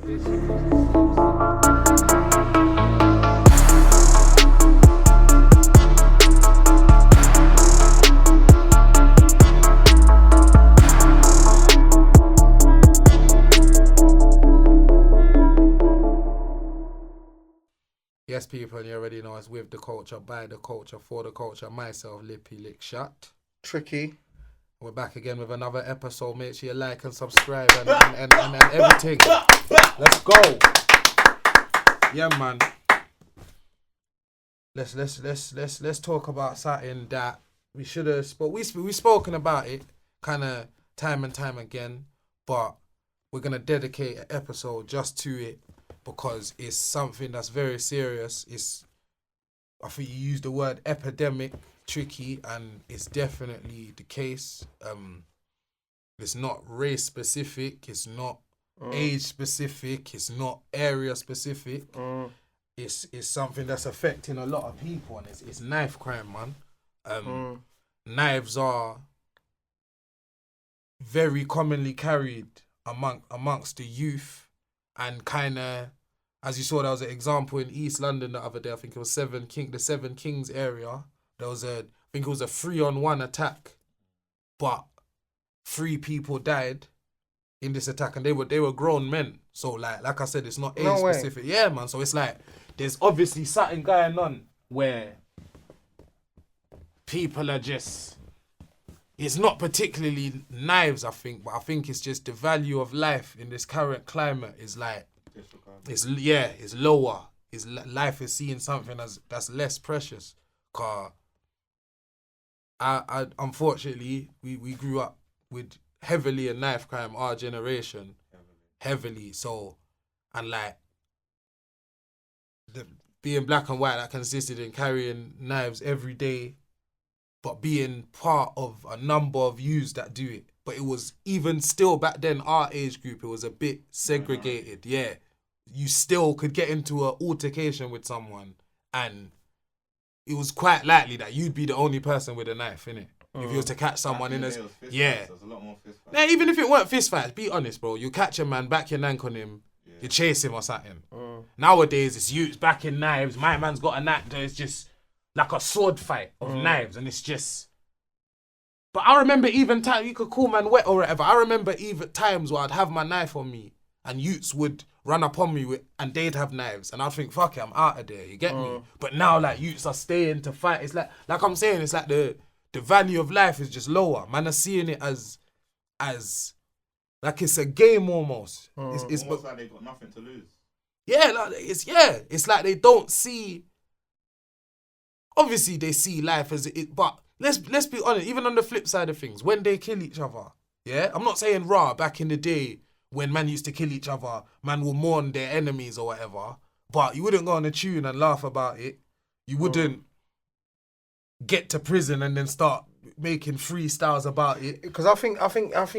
Yes, people, and you already know it's with the culture, by the culture, for the culture. Myself, Lippy Lick Shot. Tricky. We're back again with another episode. Make sure you like and subscribe and everything. Let's go. Yeah, man. Let's talk about something that we should have we've spoken about it kind of time and time again, but we're gonna dedicate an episode just to it because it's something that's very serious. I think you used the word epidemic, Tricky, and it's definitely the case. It's not race specific, it's not age specific, it's not area specific. It's something that's affecting a lot of people, and it's knife crime, man. Knives are very commonly carried amongst the youth, and kind of, as you saw, there was an example in East London the other day. I think it was the Seven Kings area. There was I think it was a 3-on-1 attack, but 3 people died in this attack, and they were grown men. So like I said, it's not age specific. Yeah, man. So it's like there's obviously something going on where people are just. It's not particularly knives, I think, but I think it's just the value of life in this current climate is like, it's lower. Life is seeing something that's less precious. Cause I unfortunately we grew up with heavily in knife crime, our generation, heavily. So, and like being black and white, that consisted in carrying knives every day, but being part of a number of youths that do it. But it was even still back then, our age group, it was a bit segregated. Yeah. You still could get into an altercation with someone and it was quite likely that you'd be the only person with a knife, innit? If you was to catch someone in a... Yeah. There was a lot more fist fights. Nah, even if it weren't fist fights, be honest, bro. You catch a man, back your nank on him, you chase him or something. Nowadays, it's youths backing knives. My man's got a knife, so it's just like a sword fight of knives, and it's just... But I remember even times, you could call man wet or whatever, I remember even times where I'd have my knife on me, and youths would run up on me and they'd have knives, and I'd think, fuck it, I'm out of there, you get me? But now, like, youths are staying to fight. It's like I'm saying, it's like the value of life is just lower. Man are seeing it as like it's a game almost. It's almost like they've got nothing to lose. Yeah, like, it's like they don't see... Obviously, they see life as it, but let's be honest, even on the flip side of things, when they kill each other, yeah? I'm not saying back in the day, when man used to kill each other, man will mourn their enemies or whatever, but you wouldn't go on a tune and laugh about it. You wouldn't get to prison and then start making freestyles about it. Because I think,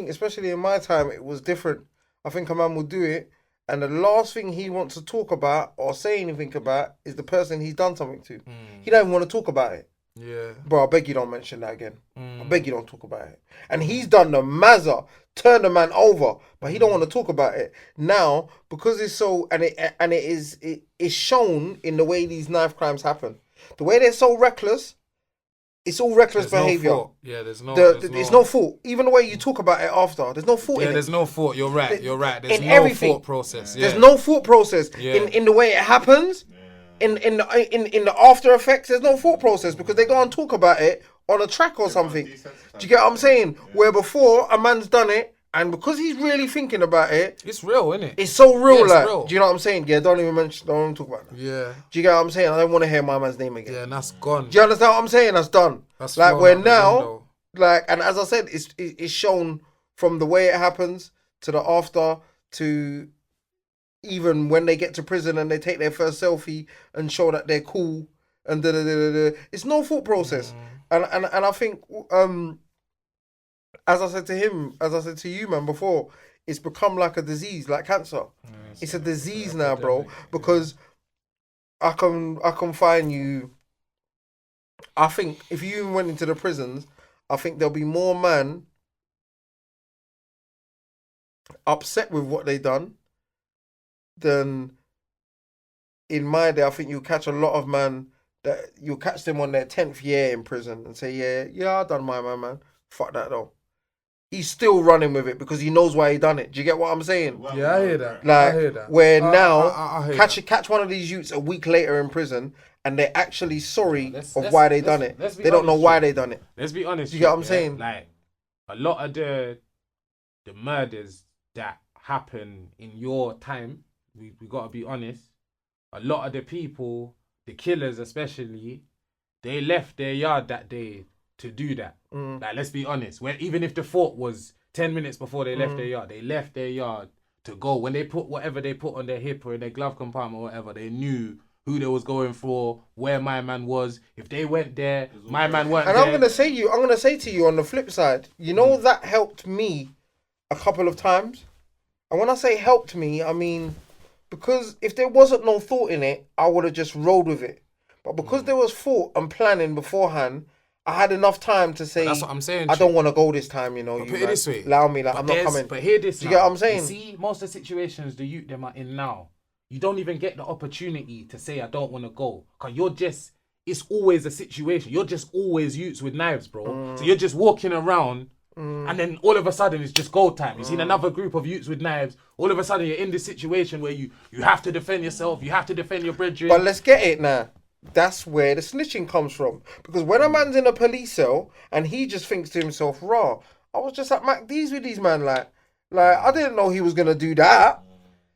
especially in my time, it was different. I think a man will do it, and the last thing he wants to talk about or say anything about is the person he's done something to. He don't even want to talk about it. Yeah. Bro, I beg you don't mention that again. I beg you don't talk about it. And he's done the mazza, turned the man over, but he don't want to talk about it. Now, because it's so, and it is shown in the way these knife crimes happen. The way they're so reckless, it's all reckless behaviour. No, there's no fault. Even the way you talk about it after, there's no fault in it. There's no fault. You're right. There's in no everything. thought process. There's no thought process in the way it happens. In the after effects, there's no thought process because they go and talk about it on a track or something. Do you get what I'm saying? Where before a man's done it, and because he's really thinking about it, it's real, isn't it? It's so real, it's like. Real. Do you know what I'm saying? Yeah, don't even talk about that. Yeah. Do you get what I'm saying? I don't want to hear my man's name again. Yeah, and that's gone. Do you understand what I'm saying? That's done. That's like where now, like, and as I said, it's shown from the way it happens to the after to even when they get to prison and they take their first selfie and show that they're cool and it's no thought process. And I think as I said to him, as I said to you, man, before, it's become like a disease, like cancer. It's a disease now, bro, because I can find you. I think if you even went into the prisons, I think there'll be more man upset with what they done then in my day, I think you catch a lot of man that you catch them on their 10th year in prison and say, yeah, I done my man. Fuck that though. He's still running with it because he knows why he done it. Do you get what I'm saying? Yeah, I hear that. Like, I hear that. where now, I hear that. catch one of these youths a week later in prison and they're actually sorry Let's- of let's- why they let's- done it. let's be They don't know honest, why yeah. they done it. Let's be honest. You get what I'm yeah? saying? Like, a lot of the murders that happen in your time, we gotta be honest. A lot of the people, the killers especially, they left their yard that day to do that. Like, let's be honest. When even if the thought was 10 minutes before they left their yard, they left their yard to go. When they put whatever they put on their hip or in their glove compartment or whatever, they knew who they was going for, where my man was. If they went there, my man weren't And there. I'm gonna say to you on the flip side, you know that helped me a couple of times. And when I say helped me, I mean because if there wasn't no thought in it, I would have just rolled with it. But because there was thought and planning beforehand, I had enough time to say, That's what I'm saying. I don't want to go this time, you know. But You put it man. this way. Allow me, like, But I'm not coming. But hear this. Do you get what I'm You saying? see, most of the situations the youth them are in now, you don't even get the opportunity to say I don't want to go, cause you're just. It's always a situation. You're just always youths with knives, bro. So you're just walking around, and then all of a sudden it's just go time. You seen another group of youths with knives. All of a sudden you're in this situation where you have to defend yourself. You have to defend your brethren. But let's get it now. That's where the snitching comes from. Because when a man's in a police cell and he just thinks to himself, raw, I was just at MacD's with these man, like I didn't know he was gonna do that.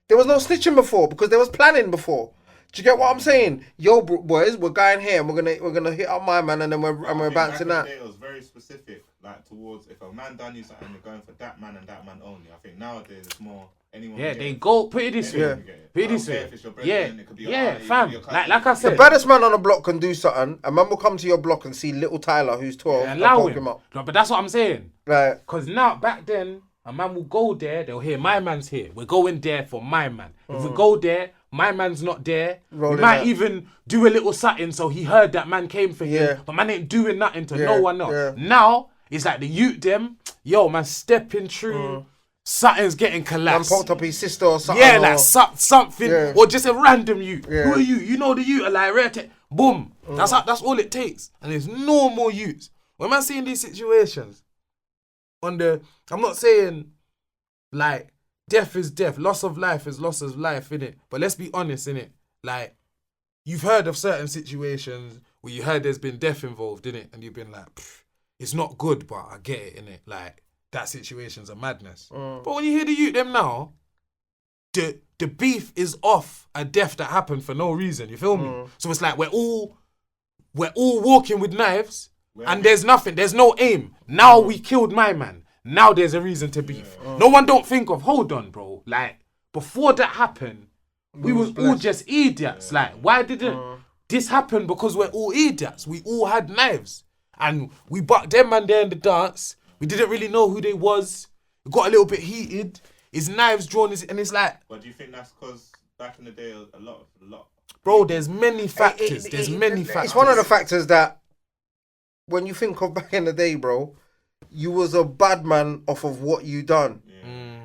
There was no snitching before because there was planning before. Do you get what I'm saying? Yo, boys, we're going here and we're gonna hit up my man and then we're bouncing out. It was very specific, like towards if a man done you something, they're going for that man and that man only. I think nowadays it's more anyone. yeah, can they get it. go. Put it this way. Yeah. Put it this way. If it's your Yeah, brethren, it could be your yeah, auntie, it could fam. be your cousin. Like I The said. baddest man on the block can do something. A man will come to your block and see little Tyler, who's 12, and allow poke him. him up. No, but that's what I'm saying. Like, Because now, back then, a man will go there, they'll hear my man's here. We're going there for my man. If we go there, my man's not there. Roll we it might out. even do a little something so he heard that man came for him. Yeah. But man ain't doing nothing to Yeah, no one else. yeah. Now, it's like the youth them, yo, man, stepping through, something's getting man collapsed. poked up his sister or something. Yeah, or, like something, Yeah. or just a random youth. Yeah. Who are you? You know the youth are like, rare boom. That's all it takes. And there's no more youths. When I'm seeing these situations, I'm not saying like death is death, loss of life is loss of life, innit? But let's be honest, innit? Like, you've heard of certain situations where you heard there's been death involved, innit? And you've been like, it's not good, but I get it, innit? Like, that situation's a madness. But when you hear the youth them now, the beef is off a death that happened for no reason, you feel me? So it's like we're all walking with knives and there's nothing, there's no aim. Now we killed my man. Now there's a reason to beef. No one don't think of, hold on, bro. Like, before that happened, we was all just idiots. Like, why didn't this happen? Because we're all idiots. We all had knives. And we bucked them man there in the dance. We didn't really know who they was. It got a little bit heated. His knives drawn, and it's like, But do you think that's because back in the day, a lot. bro, there's many factors. There's many factors. It's one of the factors that when you think of back in the day, bro, you was a bad man off of what you done.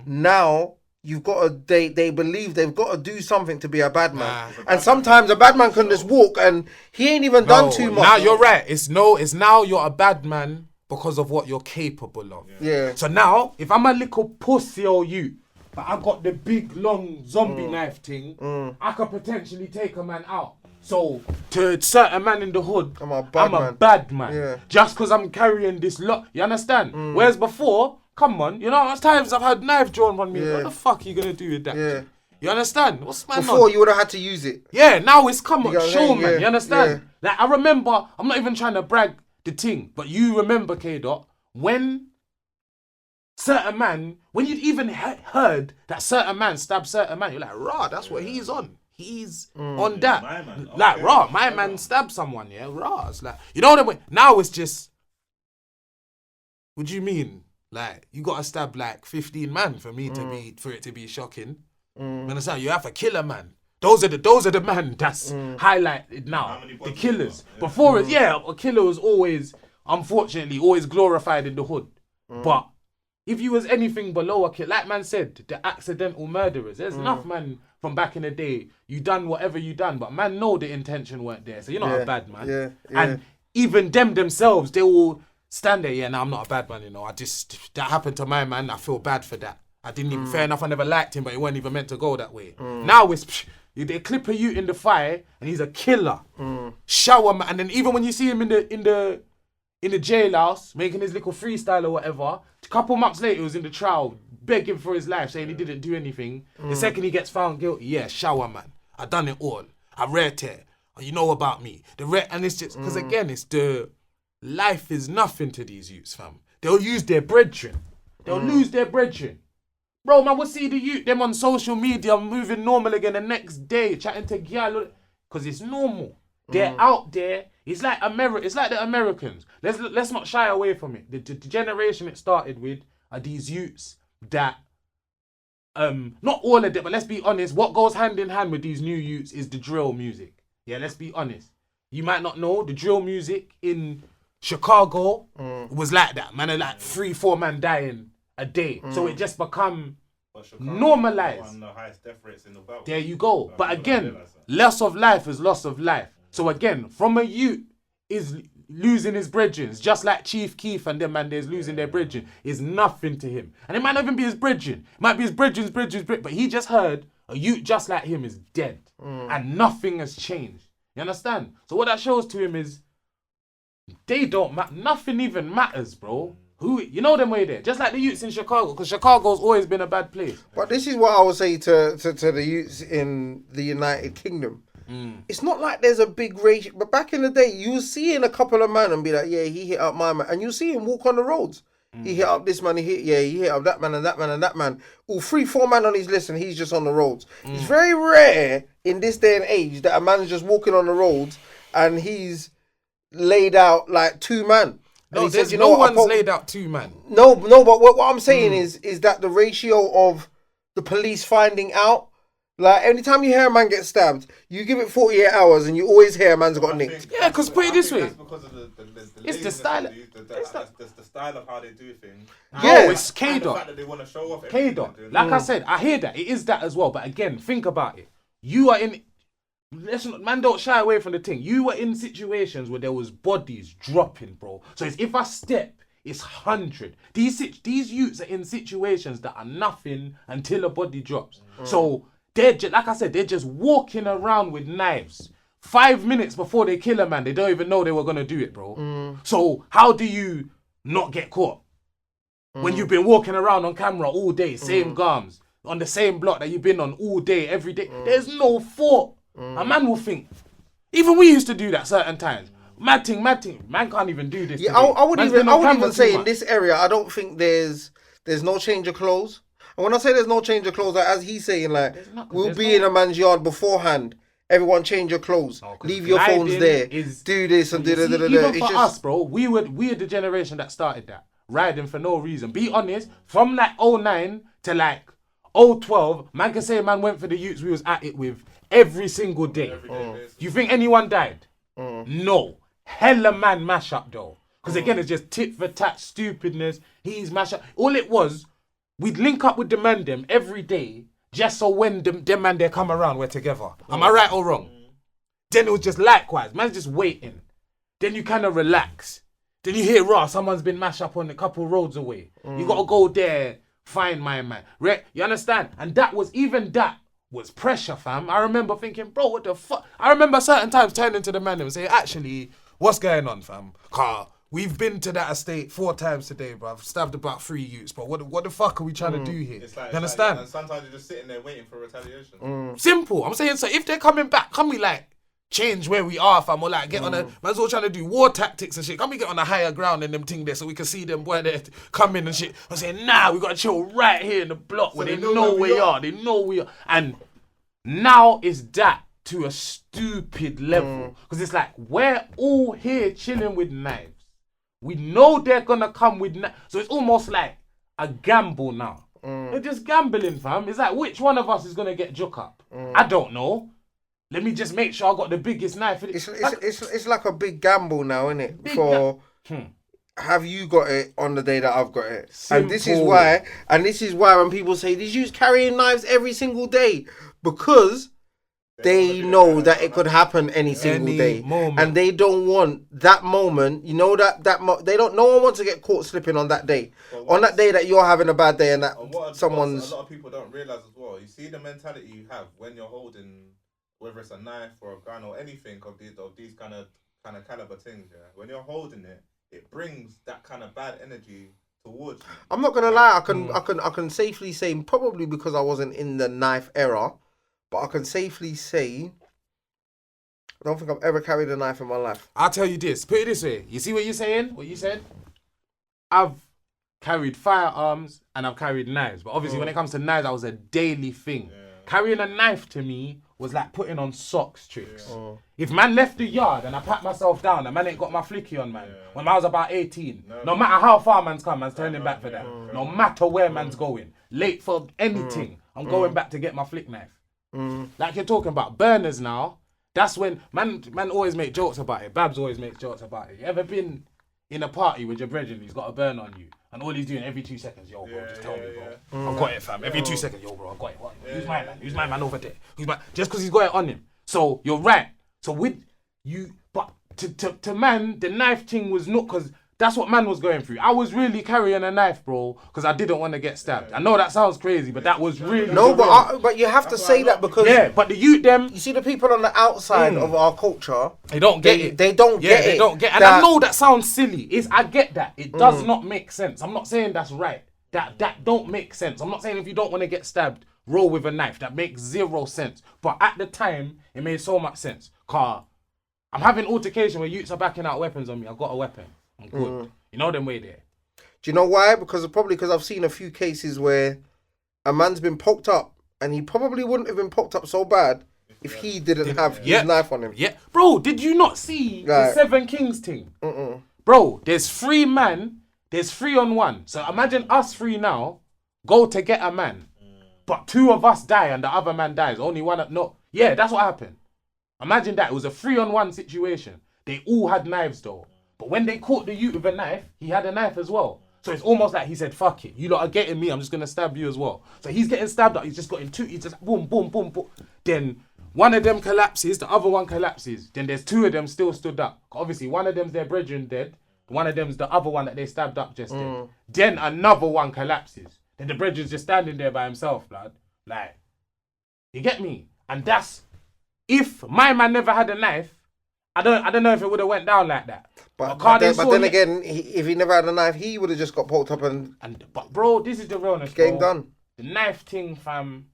Now you've got to, they believe they've got to do something to be a bad man. And sometimes a bad man can just walk and he ain't even done too much. Now you're right. It's now you're a bad man because of what you're capable of. Yeah. So now, if I'm a little pussy or you, but I got the big long zombie knife thing, I could potentially take a man out. So to certain man in the hood, I'm a bad man. Yeah. Just because I'm carrying this lot. You understand? Whereas before, come on, you know how much times I've had knife drawn on me. Yeah. What the fuck are you gonna do with that? Yeah. You understand? What's my Before you would have had to use it. Yeah, now it's come You on, know what I'm show saying? man. Yeah, You understand? yeah. Like, I remember, I'm not even trying to brag the thing, but you remember, K-Dot, when certain man, when you'd even heard that certain man stabbed certain man, you're like, rah, that's what he's on. He's on that. My man, Like, okay. rah, my man stabbed someone, yeah, rah. It's like, you know what I mean? Now it's just, what do you mean? Like, you gotta stab like 15 man for it to be shocking. You understand? You have to kill a man. Those are the man that's highlighted now. How many The bodies killers. you got? Before it, a killer was always, unfortunately, always glorified in the hood. But if you was anything below a kid, like man said, the accidental murderers. There's enough man from back in the day. You done whatever you done, but man know the intention weren't there. So you're not a bad man. Yeah. And even them themselves, they will stand there. Yeah, no, I'm not a bad man. You know, that happened to my man. I feel bad for that. I didn't even. Fair enough. I never liked him, but it wasn't even meant to go that way. Now it's. They clip of you in the fire, and he's a killer. Shower man, and then even when you see him in the jailhouse making his little freestyle or whatever, a couple months later he was in the trial begging for his life, saying he didn't do anything. The second he gets found guilty, yeah, shower man, I done it all. I read it. You know about me. And it's just because again, it's the life is nothing to these youths, fam. They'll use their brethren. They'll lose their brethren. Bro, man, we'll see the youth, them on social media moving normal again the next day, chatting to gyal, because it's normal. They're out there. It's like It's like the Americans. Let's not shy away from it. The generation it started with are these youths that, not all of them, but let's be honest, what goes hand in hand with these new youths is the drill music. Yeah, let's be honest. You might not know, the drill music in Chicago was like that. Man, like 3-4 man dying a day. So it just become normalized. One of the highest death rates in the world. There you go. But again, loss of life is loss of life. So again, from a youth is losing his brethren, just like Chief Keef and them man there's losing their brethren, is nothing to him. And it might not even be his brethren. It might be his brethren's but he just heard a youth just like him is dead. And nothing has changed. You understand? So what that shows to him is they don't matter. Nothing even matters, bro. You know them way there. Just like the youths in Chicago, because Chicago's always been a bad place. But this is what I would say to the youths in the United Kingdom. It's not like there's a big ratio. But back in the day, you were seeing a couple of men and be like, yeah, he hit up my man. And you see him walk on the roads. He hit up this man, he hit up that man and that man and that man. All 3-4 man on his list and he's just on the roads. It's very rare in this day and age that a man's just walking on the roads and he's laid out like 2 man. And No, he says, no one's laid out 2 man. No, but what I'm saying is that the ratio of the police finding out, like anytime you hear a man get stabbed, you give it 48 hours and you always hear a man's got nicked. Yeah, because put it this way. That's because of the It's the style. the style of how they do things. Yeah. Oh, it's And the K-Dot. fact that they want to show off everything they're K-Dot. doing. Like I said, I hear that. It is that as well. But again, think about it. You are in... Man, don't shy away from the thing. You were in situations where there was bodies dropping, bro. So it's, if I step, it's 100. These youths are in situations that are nothing until a body drops. So they're like I said, they're just walking around with knives. 5 minutes before they kill a man, they don't even know they were gonna do it, bro. So how do you not get caught when you've been walking around on camera all day, same garms, on the same block that you've been on all day, every day? There's no thought. A man will think. Even we used to do that certain times. Mad thing. Man can't even do this. Yeah, I would even say in this area, I don't think there's no change of clothes. And when I say there's no change of clothes, like, as he's saying, like, we'll be in a man's yard beforehand. Everyone change your clothes. Leave your phones there. Do this and do that. Even for us, bro, we are the generation that started that. Riding for no reason. Be honest, from like 09 to like 012, man can say man went for the youths we was at it with every single day. You think anyone died? No. Hella man mash up though. Because again, it's just tit for tat stupidness. He's mash up. All it was, we'd link up with the man them every day just so when them man they come around, we're together. Am I right or wrong? Then it was just likewise. Man's just waiting. Then you kind of relax. Then you hear, raw, someone's been mashed up on a couple roads away. You got to go there, find my man. You understand? And that was pressure, fam. I remember thinking, bro, what the fuck? I remember certain times turning to the man and saying, actually, what's going on, fam? Car, we've been to that estate 4 times today, bro. I've stabbed about 3 youths, but what the fuck are we trying to do here? You understand? And sometimes you're just sitting there waiting for retaliation. Simple. I'm saying, so if they're coming back, can we like change where we are, fam, or like get on a man's all trying to do war tactics and shit. Can we get on a higher ground and them thing there so we can see them boy there come in and shit? I'm saying, nah, we gotta chill right here in the block so where they know where we are. They know we are. And now it's that to a stupid level. Because it's like, we're all here chilling with knives. We know they're gonna come with knives. So it's almost like a gamble now. They're just gambling, fam. It's like, which one of us is gonna get joke up? I don't know. Let me just make sure I got the biggest knife. It's like a big gamble now, isn't it? have you got it on the day that I've got it? And this is Simple. why when people say, did you carrying knives every single day? Because they know that it could happen any single day. moment. And they don't want that moment, you know, they don't, no one wants to get caught slipping on that day. On that day that you're having a bad day and that And what someone's... a lot of people don't realize as well. You see the mentality you have when you're holding, whether it's a knife or a gun or anything of these kind of caliber things. Yeah, when you're holding it, it brings that kind of bad energy towards you. I'm not gonna lie, I can safely say, probably because I wasn't in the knife era, but I can safely say I don't think I've ever carried a knife in my life. I'll tell you this. Put it this way. You see what you're saying? What you said? I've carried firearms and I've carried knives. But obviously when it comes to knives, that was a daily thing. Yeah. Carrying a knife to me was like putting on socks tricks. Yeah. If man left the yard and I pat myself down and man ain't got my flicky on, man, when I was about 18, no matter how far man's come, man's turning back for that. No matter where man's going. Late for anything, I'm going back to get my flick knife. Like you're talking about burners now. That's when man always make jokes about it. Babs always makes jokes about it. You ever been in a party with your brethren, he's got a burn on you, and all he's doing every 2 seconds, yo bro, just tell me bro, I've got it fam. Every 2 seconds, yo bro, I've got it. Who's my man? Who's my man over there? Who's my? Just because he's got it on him. So you're right. So with you, but to man, the knife thing was not because. That's what man was going through. I was really carrying a knife, bro, because I didn't want to get stabbed. I know that sounds crazy, but that was really... No, but you have to say that because... Yeah, but the youth, them... You see the people on the outside of our culture... They don't get it. They don't get it. They don't get it. And I know that sounds silly. I get that. It does not make sense. I'm not saying that's right. That don't make sense. I'm not saying if you don't want to get stabbed, roll with a knife. That makes zero sense. But at the time, it made so much sense. Car, I'm having altercation where youths are backing out weapons on me. I've got a weapon. I'm good. You know them way there. Do you know why? Because I've seen a few cases where a man's been poked up and he probably wouldn't have been poked up so bad if he didn't have his knife on him. Yeah. Bro, did you not see the 7 Kings thing? Bro, there's 3 men, there's 3 on 1. So imagine us 3 now go to get a man, but 2 of us die and the other man dies. Only one, that's what happened. Imagine that. It was a 3 on 1 situation. They all had knives though. But when they caught the youth with a knife, he had a knife as well. So it's almost like he said, fuck it. You lot are getting me, I'm just going to stab you as well. So he's getting stabbed up. He's just got in 2. He's just boom, boom, boom, boom. Then one of them collapses, the other one collapses. Then there's 2 of them still stood up. Obviously, one of them's their brethren dead. One of them's the other one that they stabbed up just dead. Then another one collapses. Then the brethren's just standing there by himself, blood. Like, you get me? And that's, if my man never had a knife, I don't know if it would have went down like that. But then again, if he never had a knife, he would have just got poked up But bro, this is the realness. Game done. The knife thing, fam.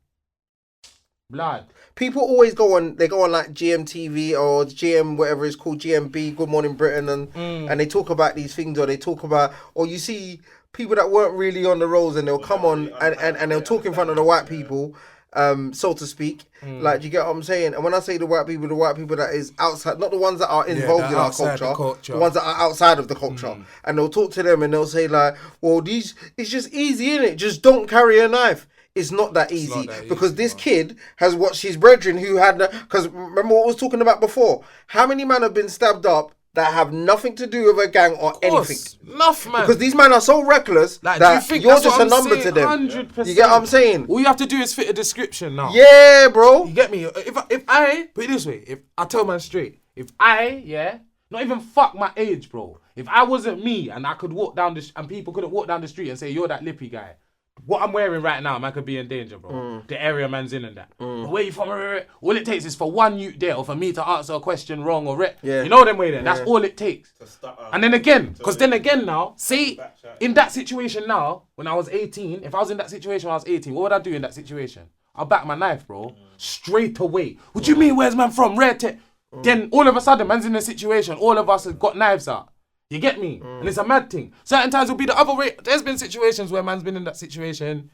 Blood. People always go on like GMTV or GM, whatever it's called, GMB, Good Morning Britain, and they talk about these things, or you see people that weren't really on the rolls and they'll come on and they'll talk in front of the white people. So to speak, like, you get what I'm saying? And when I say the white people that is outside, not the ones that are involved in our culture, the ones that are outside of the culture, and they'll talk to them and they'll say like, well, it's just easy, innit? Just don't carry a knife. It's not that easy because this kid has watched his brethren who had, because remember what I was talking about before? How many men have been stabbed up that have nothing to do with a gang or anything? Enough, man. Because these men are so reckless like, that you're just a number to them. 100%. You get what I'm saying? All you have to do is fit a description now. Yeah, bro. You get me? If I put it this way, if I tell man straight, if I, not even fuck my age, bro. If I wasn't me and I could walk down and people couldn't walk down the street and say, you're that lippy guy, what I'm wearing right now, man, could be in danger, bro. The area man's in and that. But where you from? All it takes is for one youth there, or for me to answer a question wrong, or you know them way there. That's all it takes. And then again, because then again now, say in that situation now, when I was 18, if I was in that situation when I was 18, what would I do in that situation? I'll back my knife, bro, straight away. What do you mean? Where's man from? Then all of a sudden, man's in a situation. All of us have got knives out. You get me? And it's a mad thing. Certain times it'll be the other way. There's been situations where man's been in that situation,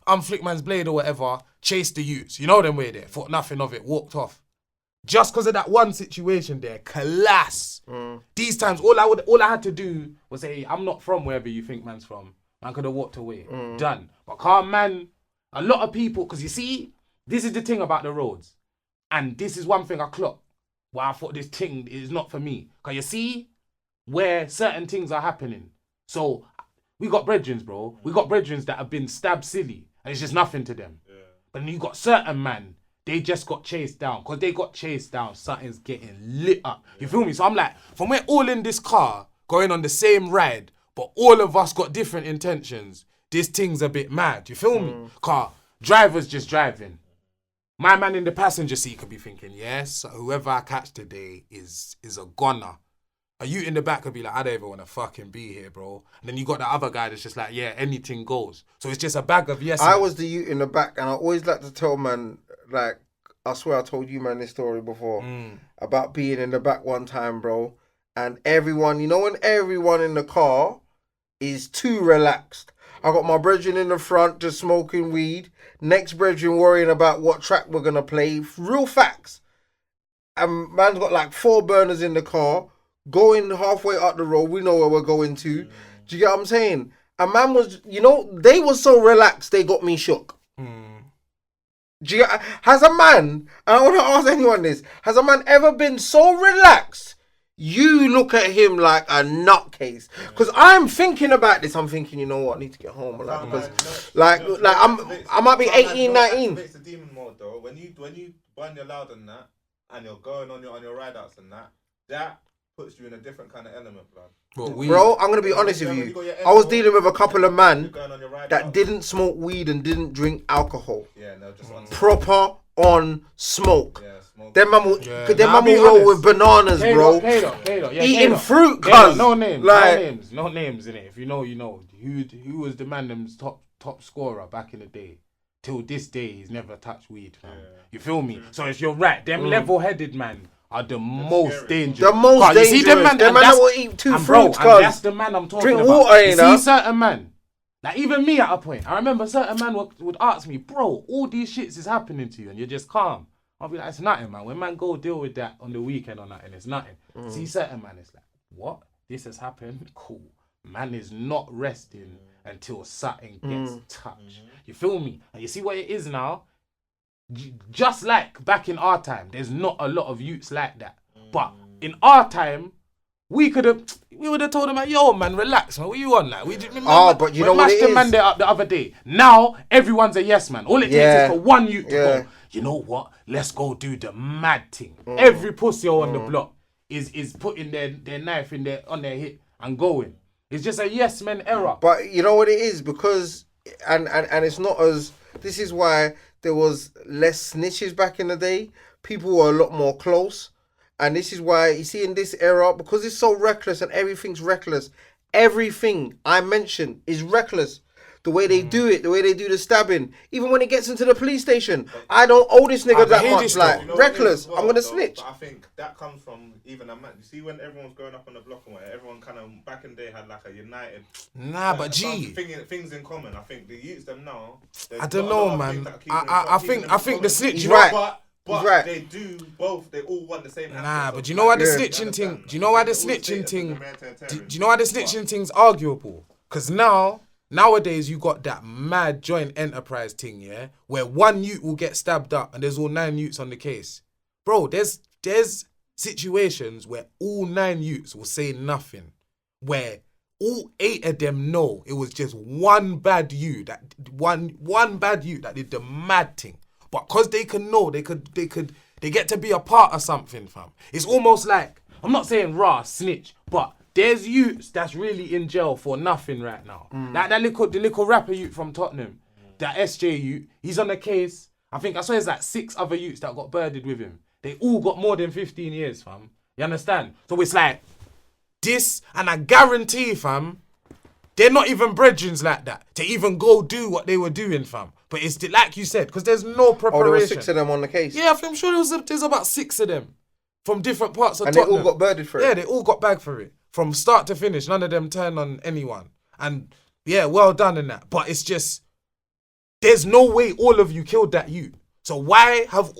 unflick man's blade or whatever, chased the youths. You know them way there. Thought nothing of it, walked off. Just because of that one situation there, class. These times, all I had to do was say, hey, I'm not from wherever you think man's from. Man could have walked away. Done. But can't man, a lot of people, because you see, this is the thing about the roads. And this is one thing I clocked. Why I thought this thing is not for me. Because you see, where certain things are happening, So we got brethrens, bro. We got brethrens that have been stabbed silly, and it's just nothing to them. Yeah. But then you got certain man, they just got chased down. Because they got chased down, something's getting lit up. You feel me? So I'm like, from we're all in this car, going on the same ride, but all of us got different intentions, this thing's a bit mad. You feel me? Car, driver's just driving. My man in the passenger seat could be thinking, yes, whoever I catch today is a goner. A you in the back could be like, I don't even want to fucking be here, bro. And then you got the other guy that's just like, yeah, anything goes. So it's just a bag of yes. I was the youth in the back, and I always like to tell man, like, I swear I told you, man, this story before about being in the back one time, bro. And everyone, you know, when everyone in the car is too relaxed. I got my brethren in the front just smoking weed. Next brethren worrying about what track we're going to play. Real facts. And man's got like 4 burners in the car. Going halfway up the road. We know where we're going to. Do you get what I'm saying? And man was, you know, they were so relaxed, they got me shook. Do you get, has a man, and I want to ask anyone this, has a man ever been so relaxed, you look at him like a nutcase? Because I'm thinking about this. I'm thinking, you know what, I need to get home. Like, because, I might be 18, 19. It's the demon mode though. When you burn your loud and that, and you're going on your ride outs and that puts you in a different kind of element, blood. Bro, I'm going to be honest with you. I was dealing with a couple of men that didn't smoke weed and didn't drink alcohol. Yeah, no, just on proper on smoke. Yeah, smoke. Them man will roll with bananas, bro. Eating fruit, cuz. No names in it. If you know, you know. Who was the man them's top scorer back in the day? Till this day, he's never touched weed, fam. Yeah. You feel me? So if you're right, them level-headed man are the most dangerous. The most dangerous. You see them man that will eat 2 fruits, cuz. That's the man I'm talking Drink about. Water, you see certain man, like even me at a point, I remember certain man would ask me, bro, all these shits is happening to you and you're just calm. I'll be like, it's nothing, man. When man go deal with that on the weekend or nothing, it's nothing. See certain man, it's like, what? This has happened? Cool. Man is not resting until something gets touched. You feel me? And you see what it is now? Just like back in our time, there's not a lot of youths like that. But in our time, we would have told them like, yo man, relax, man. What you on like? But you know what it is? We mashed the man there up the other day. Now everyone's a yes man. All it takes is for one youth to go, you know what? Let's go do the mad thing. Every pussy on the block is putting their knife on their hip and going. It's just a yes man error. But you know what it is? Because and it's not as, this is why there was less snitches back in the day. People were a lot more close. And this is why, you see, in this era, because it's so reckless and everything's reckless, everything I mention is reckless. The way they do it, the way they do the stabbing. Even when it gets into the police station, I don't owe this nigga that much. Like, reckless. I'm going to snitch. I think that comes from even a man. You see, when everyone's growing up on the block and whatever, everyone kind of, back in the day, had like a united... but G... Things in common. I think the youths them now... I don't know, man. I think the snitch... He's right. But they do both. They all want the same. But you know why the snitching thing? Do you know why the snitching thing? Do you know why the snitching thing's arguable? Because nowadays you got that mad joint enterprise thing, yeah, where one youth will get stabbed up and there's all 9 youths on the case, bro. There's situations where all 9 youths will say nothing, where all 8 of them know it was just one bad youth that did the mad thing. But cause they can know, they get to be a part of something, fam. It's almost like, I'm not saying raw snitch, but there's youths that's really in jail for nothing right now. Like the little rapper youth from Tottenham, that SJ youth, he's on the case. I saw there's like 6 other youths that got birded with him. They all got more than 15 years, fam. You understand? So it's like this, and I guarantee, fam, they're not even brethrens like that to even go do what they were doing, fam. But it's like you said, because there's no preparation. Oh, there were 6 of them on the case? Yeah, I'm sure there's about 6 of them from different parts of Tottenham. Tottenham. And they all got birded for it? Yeah, they all got bagged for it. From start to finish, none of them turned on anyone. And yeah, well done in that. But it's just, there's no way all of you killed that youth. So why have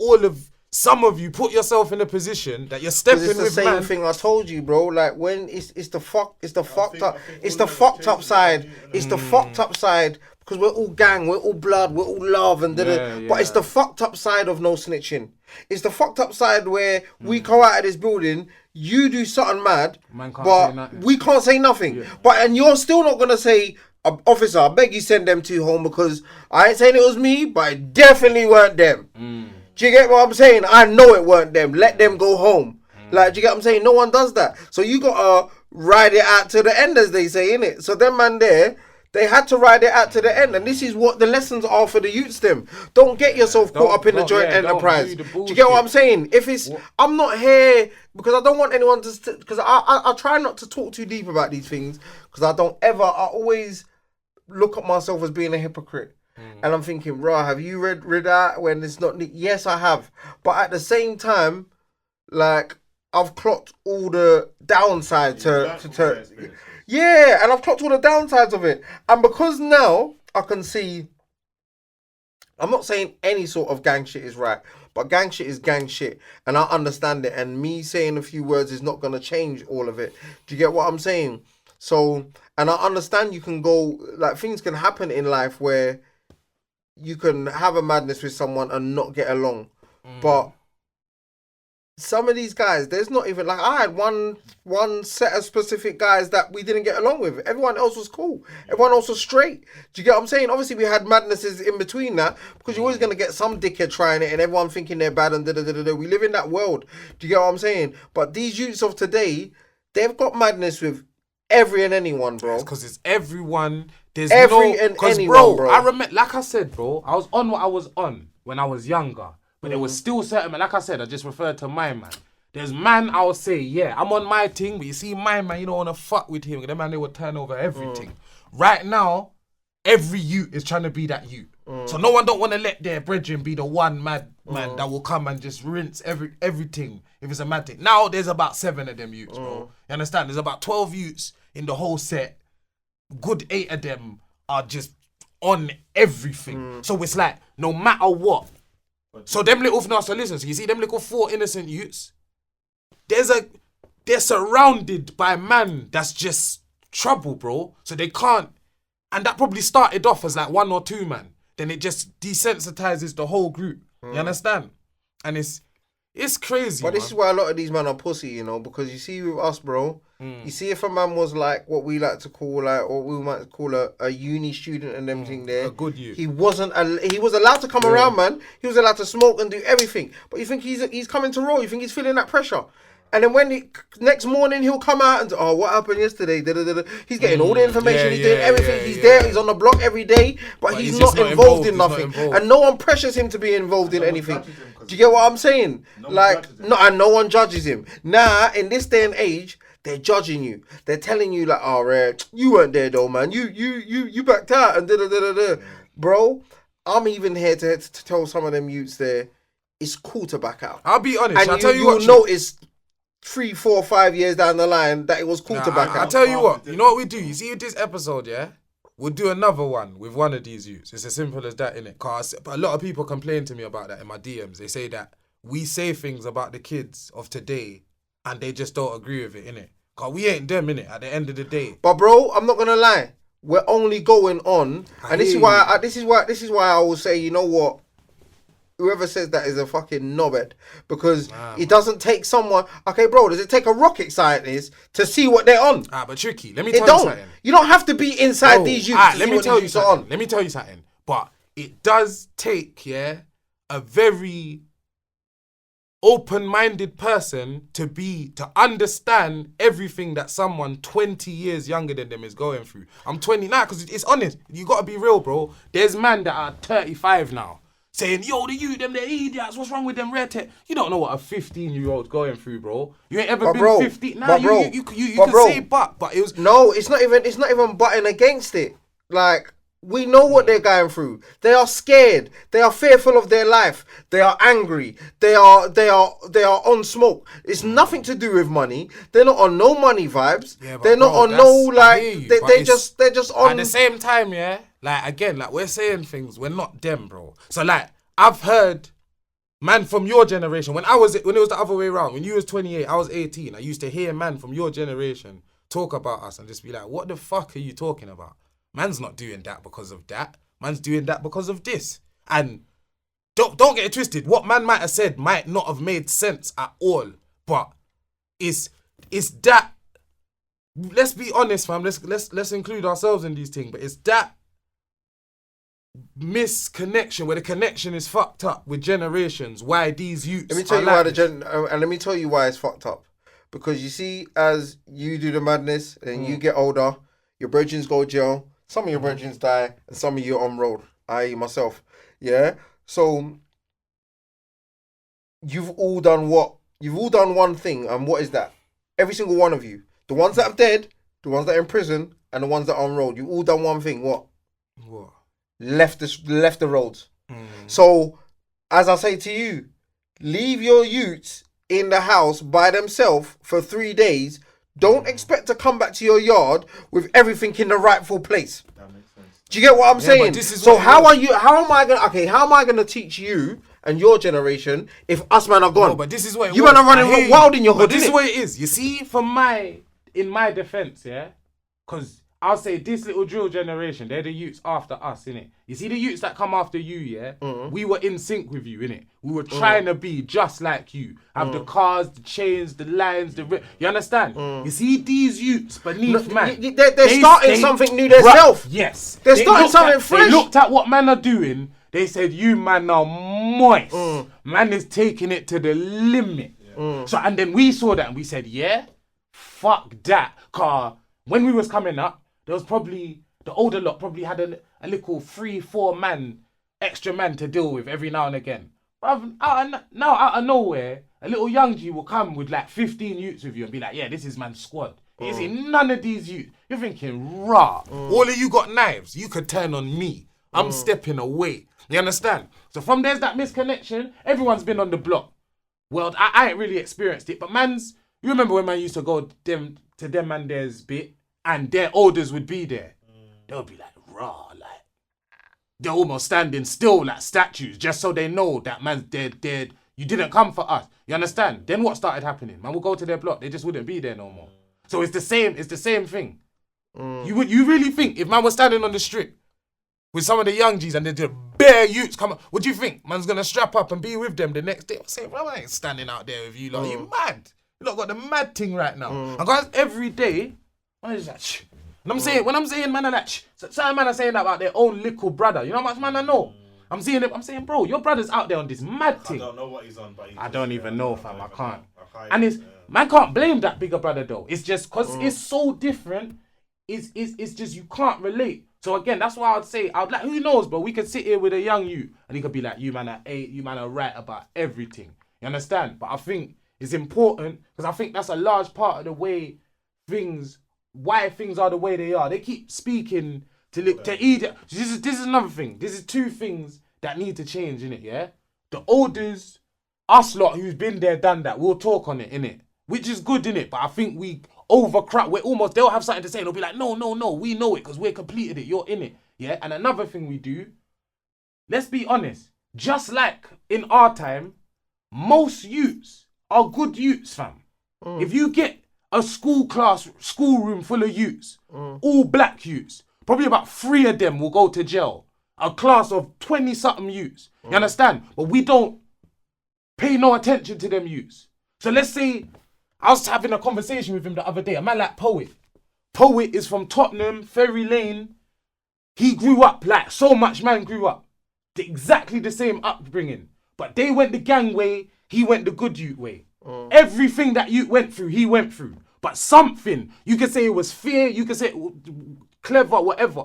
some of you put yourself in a position that you're stepping with, man? It's the same thing I told you, bro. Like, when it's the fucked up side. It's the fucked up side because we're all gang, we're all blood, we're all love, and but it's the fucked up side of no snitching. It's the fucked up side where we go out of this building, you do something mad, but we can't say nothing. Yeah. And you're still not gonna say, officer, I beg you send them two home, because I ain't saying it was me, but it definitely weren't them. Do you get what I'm saying? I know it weren't them. Let them go home. Like, do you get what I'm saying? No one does that. So you gotta ride it out to the end, as they say, innit? So them man there, they had to ride it out to the end, and this is what the lessons are for the youths. Them, don't get yourself caught up in the joint enterprise. Do you get what I'm saying? If it's, I'm not here because I don't want anyone to, because I try not to talk too deep about these things, because I always look at myself as being a hypocrite. And I'm thinking, rah, have you read that when it's not? Yes, I have, but at the same time, like, I've clocked all the downsides to yeah, and I've clocked all the downsides of it. And because now I can see, I'm not saying any sort of gang shit is right, but gang shit is gang shit. And I understand it. And me saying a few words is not going to change all of it. Do you get what I'm saying? So, and I understand you can go, like, things can happen in life where you can have a madness with someone and not get along. But some of these guys, there's not even, like, I had one set of specific guys that we didn't get along with. Everyone else was cool. Everyone else was straight. Do you get what I'm saying? Obviously, we had madnesses in between that, because you're always going to get some dickhead trying it and everyone thinking they're bad and da-da-da-da-da. We live in that world. Do you get what I'm saying? But these youths of today, they've got madness with every and anyone, bro. Because it's everyone. There's every and anyone, bro. I remember, like I said, bro, I was on what I was on when I was younger. But there was still certain, like I said, I just referred to my man. There's man, I'll say, yeah, I'm on my thing, but you see my man, you don't want to fuck with him. The man, they would turn over everything. Right now, every youth is trying to be that youth. So no one don't want to let their brethren be the one mad man that will come and just rinse everything if it's a mad thing. Now, there's about 7 of them youths, bro. You understand? There's about 12 youths in the whole set. Good 8 of them are just on everything. So it's like, no matter what. So them little, no, so listen, so you see them little 4 innocent youths, they're surrounded by man that's just trouble, bro. So they can't, and that probably started off as like 1 or 2 man. Then it just desensitizes the whole group. You understand? And it's crazy. But this is why a lot of these men are pussy, you know, because you see with us, bro, you see if a man was like what we like to call, like, or we might call a uni student and them thing there. A good youth. He was allowed to come around, man. He was allowed to smoke and do everything. But you think he's coming to roll? You think he's feeling that pressure? And then when next morning he'll come out and what happened yesterday? He's getting all the information. He's doing everything. He's there. He's on the block every day, but he's not involved in nothing. And no one pressures him to be involved in anything. Do you get what I'm saying? And no one judges him. Now, in this day and age, they're judging you. They're telling you like, oh, you weren't there though, man. You backed out and Bro, I'm even here to tell some of them youths there, it's cool to back out. I'll be honest. And I'll tell you what. You'll notice 3, 4, 5 years down the line that it was cool to back out. I'll tell you what. You know what we do? You see this episode, yeah? We'll do another one with one of these youths. It's as simple as that, innit? Cause a lot of people complain to me about that in my DMs. They say that we say things about the kids of today and they just don't agree with it, innit? Cause we ain't them, innit? At the end of the day. But bro, I'm not gonna lie. We're only going on, and this is why I will say, you know what? Whoever says that is a fucking knobhead, because it doesn't take someone. Okay, bro, does it take a rocket scientist to see what they're on? But tricky. Let me tell you something. You don't have to be inside these youths. Let me tell you something. But it does take, a very open-minded person to understand everything that someone 20 years younger than them is going through. I'm 20 now, because it's honest. You gotta be real, bro. There's men that are 35 now. Saying, yo, the youth, them, they're idiots. What's wrong with them red tech? You don't know what a 15-year-old's going through, bro. You ain't ever been 15. Nah, you can say but it was... No, it's not even butting against it. Like, we know what they're going through. They are scared. They are fearful of their life. They are angry. They are on smoke. It's nothing to do with money. They're not on no money vibes. Yeah, they're not on no, like, they're just on... At the same time, like, again, like, we're saying things, we're not them, bro. So, like, I've heard man from your generation, when it was the other way around, when you was 28, I was 18, I used to hear man from your generation talk about us and just be like, what the fuck are you talking about? Man's not doing that because of that. Man's doing that because of this. And don't get it twisted. What man might have said might not have made sense at all. But it's that. Let's be honest, fam. Let's include ourselves in these things. But it's that misconnection where the connection is fucked up with generations. Why these youths? Let me tell you why and let me tell you why it's fucked up. Because you see, as you do the madness and you get older, your brethren go jail. Some of your brethren die, and some of you on road. I.e. myself. Yeah. So you've all done what? You've all done one thing, and what is that? Every single one of you. The ones that are dead, the ones that are in prison, and the ones that are on road. You've all done one thing. What? Left the roads. So, as I say to you, leave your youths in the house by themselves for 3 days. Don't expect to come back to your yard with everything in the rightful place. That makes sense. Do you get what I'm saying? But this is So what how am I gonna teach you and your generation if us man are gone? No, but this is what you man are running wild in your hood. But this is innit? what it is. You see, In my defense, yeah, because I'll say this little drill generation, they're the youths after us, innit? You see the youths that come after you, yeah? We were in sync with you, innit? We were trying to be just like you. Have the cars, the chains, the lines, you understand? You see these youths beneath man. They're starting something new themselves. Yes. They're starting something fresh. They looked at what man are doing. They said, you man are moist. Man is taking it to the limit. So, and then we saw that and we said, yeah, fuck that. Cause when we was coming up, there was probably, the older lot probably had a little 3-4 extra man to deal with every now and again. But out of nowhere, a little young G will come with like 15 youths with you and be like, yeah, this is man's squad. You see, none of these youths, you're thinking, rah. all of you got knives. You could turn on me. I'm stepping away. You understand? So from there's that misconnection, everyone's been on the block. Well, I ain't really experienced it, but you remember when man used to go to them and there's bit, and their elders would be there. They would be like, raw, like, they're almost standing still like statues, just so they know that man's dead. You didn't come for us. You understand? Then what started happening? Man would go to their block, they just wouldn't be there no more. So it's the same thing. You really think if man was standing on the strip with some of the young G's and they did bare youths come up, what do you think? Man's gonna strap up and be with them the next day? I'll say, bro, I ain't standing out there with you lot. You mad? You lot got the mad thing right now. And guys, every day, man is like, shh. And I'm saying, when I'm saying man are like, shh. Some man are saying that about their own little brother. You know how much man I know? I'm saying, bro, your brother's out there on this mad thing. I don't know what he's on, but I don't even know, fam. I can't. And man can't blame that bigger brother though. It's just because it's so different. It's just you can't relate. So again, that's why I'd say, who knows, bro? We could sit here with a young you, and he could be like, you man are 8, you man are right about everything. You understand? But I think it's important because I think that's a large part of the way why things are the way they are. They keep speaking to eat. This is another thing. This is 2 things that need to change, innit? Yeah, the elders, us lot who's been there, done that. We'll talk on it, innit? Which is good, innit? But I think we overcrowd. They'll have something to say. They'll be like, no, we know it because we're completed it. You're in it, yeah. And another thing we do, let's be honest. Just like in our time, most youths are good youths, fam. If you get a schoolroom full of youths, all black youths, probably about 3 of them will go to jail. A class of 20-something youths. You understand? But we don't pay no attention to them youths. So let's say I was having a conversation with him the other day. A man like Poet. Poet is from Tottenham, Ferry Lane. He grew up like so much man grew up. Exactly the same upbringing. But they went the gang way, he went the good youth way. Everything that you went through, he went through. But something, you could say it was fear, you could say clever, whatever.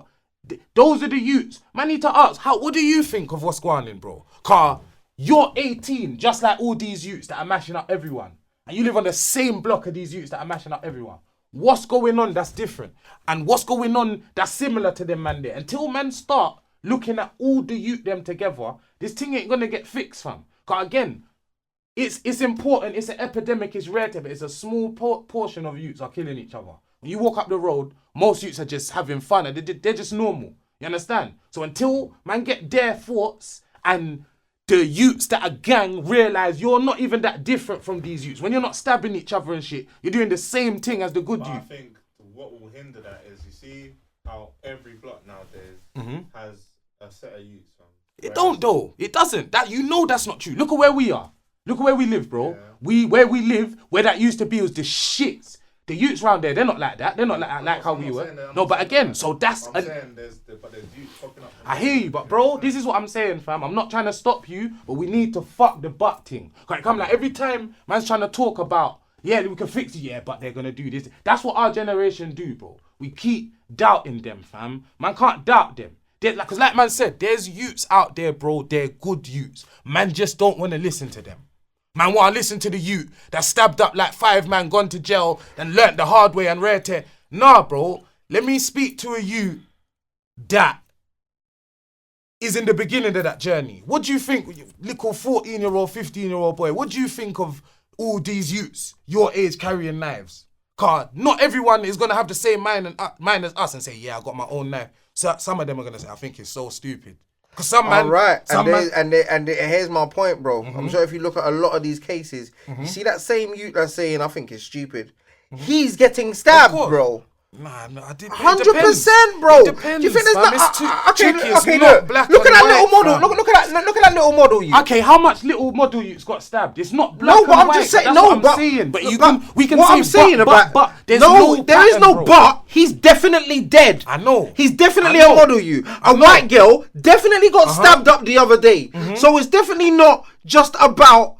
Those are the youths. Man need to ask, what do you think of what's going on, bro? Car, you're 18, just like all these youths that are mashing up everyone. And you live on the same block of these youths that are mashing up everyone. What's going on that's different? And what's going on that's similar to them man there? Until man start looking at all the youth them together, this thing ain't gonna get fixed, fam. Cause again, it's important, it's an epidemic, it's rare, but it's a small portion of youths are killing each other. When you walk up the road, most youths are just having fun and they're just normal. You understand? So until man get their thoughts and the youths that are gang realise you're not even that different from these youths. When you're not stabbing each other and shit, you're doing the same thing as the good youth. I think what will hinder that is, you see, how every block nowadays has a set of youths. It don't though. It doesn't. That that's not true. Look at where we are. Look at where we live, bro. Where we live, where that used to be was the shits. The youths round there, they're not like that. They're not like how we were. No, but again, so that's. I'm saying there's youths popping up. I hear you, but bro, this is what I'm saying, fam. I'm not trying to stop you, but we need to fuck the butt thing. Come like every time man's trying to talk about, yeah, we can fix it, yeah, but they're gonna do this. That's what our generation do, bro. We keep doubting them, fam. Man can't doubt them. Because like man said, there's youths out there, bro. They're good youths. Man just don't want to listen to them. Man want to listen to the youth that stabbed up like 5 man, gone to jail, and learnt the hard way and rare tear. Nah, bro. Let me speak to a youth that is in the beginning of that journey. What do you think, little 14-year-old, 15-year-old boy, what do you think of all these youths your age carrying knives? Cause not everyone is going to have the same mind as us and say, yeah, I got my own knife. So some of them are going to say, I think it's so stupid. Cause some man... Alright, and here's my point, bro. I'm sure if you look at a lot of these cases, you see that same youth that's saying, I think it's stupid. He's getting stabbed, bro. Nah, I did. 100%, bro. It depends, Do you think there's fam. not? It's too Okay, tricky. It's not black look at and that white, little model. fam. Look at that little model. You. Okay, how much little model youths got stabbed? It's not black No, but and I'm white. just saying. That's No, what I'm but saying. But we can what say I'm saying but there's no, there is pattern, no bro. but. He's definitely dead. I know. He's definitely I know. a model. You. A white girl definitely got stabbed up the other day. So it's definitely not just about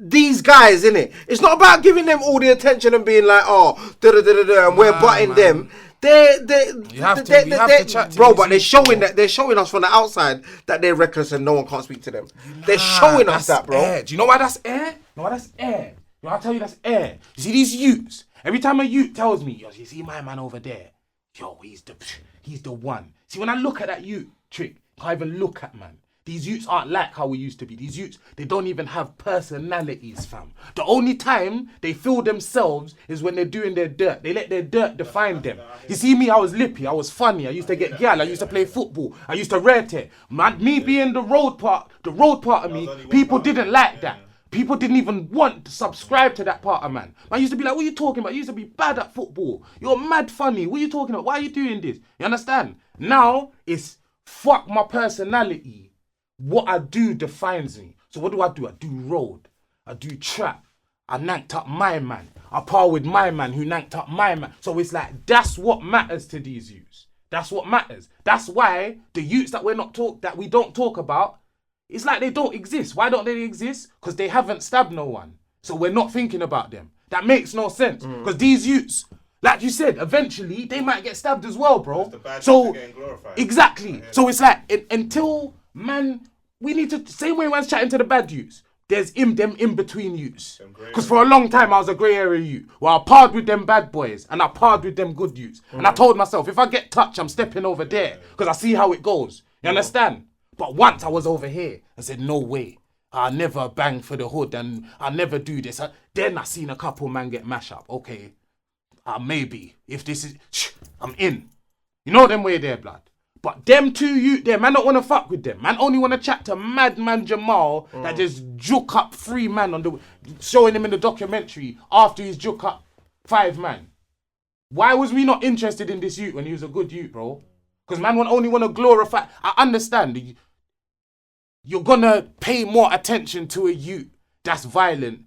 these guys, innit? It's not about giving them all the attention and being like, oh, and we're butting them. You have to chat to bro, these but youths, they're showing us from the outside that they're reckless and no one can't speak to them. They're showing us that, bro. Air. Do you know why that's air? I'll tell you that's air. You see these youths. Every time a youth tells me, yo, you see my man over there, yo, he's the one. See, when I look at that youth trick, I can't even look at man. These youths aren't like how we used to be. These youths, they don't even have personalities, fam. The only time they feel themselves is when they're doing their dirt. They let their dirt define them. You see me, I was lippy, I was funny, I used to get gal, I used to play football, I used to rare tear. Man, me being the road part of me, people didn't like that. People didn't even want to subscribe to that part of man. I used to be like, what are you talking about? You used to be bad at football. You're mad funny. What are you talking about? Why are you doing this? You understand? Now, it's fuck my personality. What I do defines me. So what do? I do road. I do trap. I nanked up my man. I par with my man who nanked up my man. So it's like, that's what matters to these youths. That's what matters. That's why the youths that we don't talk about, it's like they don't exist. Why don't they exist? Because they haven't stabbed no one. So we're not thinking about them. That makes no sense. Because these youths, like you said, eventually they might get stabbed as well, bro. So exactly. So it's like until man, we need to same way man's chatting to the bad youths. There's them in between youths. Because for a long time I was a grey area youth. Well, I parred with them bad boys and I parred with them good youths. And I told myself, if I get touched, I'm stepping over there because I see how it goes. You understand? But once I was over here and said, no way, I'll never bang for the hood and I'll never do this. Then I seen a couple man get mash up. Okay, maybe. If this is, I'm in. You know them way there, blood. But them two man don't want to fuck with them. Man only want to chat to Madman Jamal that just juke up 3 man showing him in the documentary after he's juke up 5 man. Why was we not interested in this youth when he was a good youth, bro? Because man only want to glorify. I understand. You're going to pay more attention to a youth that's violent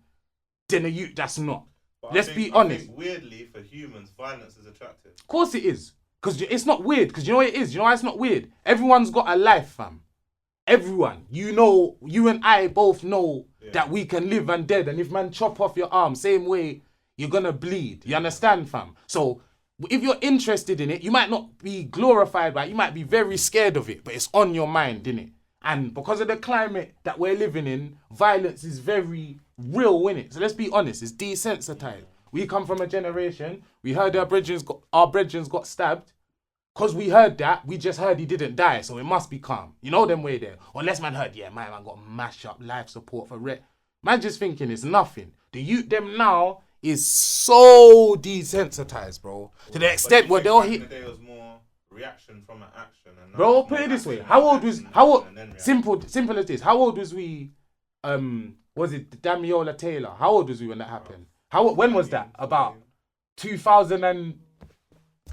than a youth that's not. But Let's be honest. I think weirdly, for humans, violence is attractive. Of course it is. Because it's not weird. Because you know what it is? You know why it's not weird? Everyone's got a life, fam. Everyone. You know, you and I both know that we can live and dead. And if man chop off your arm, same way, you're going to bleed. You understand, fam? So if you're interested in it, you might not be glorified by it. You might be very scared of it. But it's on your mind, innit? And because of the climate that we're living in, violence is very real, innit? So let's be honest. It's desensitized. We come from a generation, we heard our brethren got stabbed. Because we heard that, we just heard he didn't die, so it must be calm. You know them way there. Unless man heard, yeah, my man got mash up life support for rent. Man just thinking it's nothing. The youth them now is so desensitized, bro. To the extent where they'll hit. There was more reaction from an action. And bro, put it this way. Simple as this. How old was we? Was it Damiola Taylor? How old was we when that happened? When was that? About 2000 and...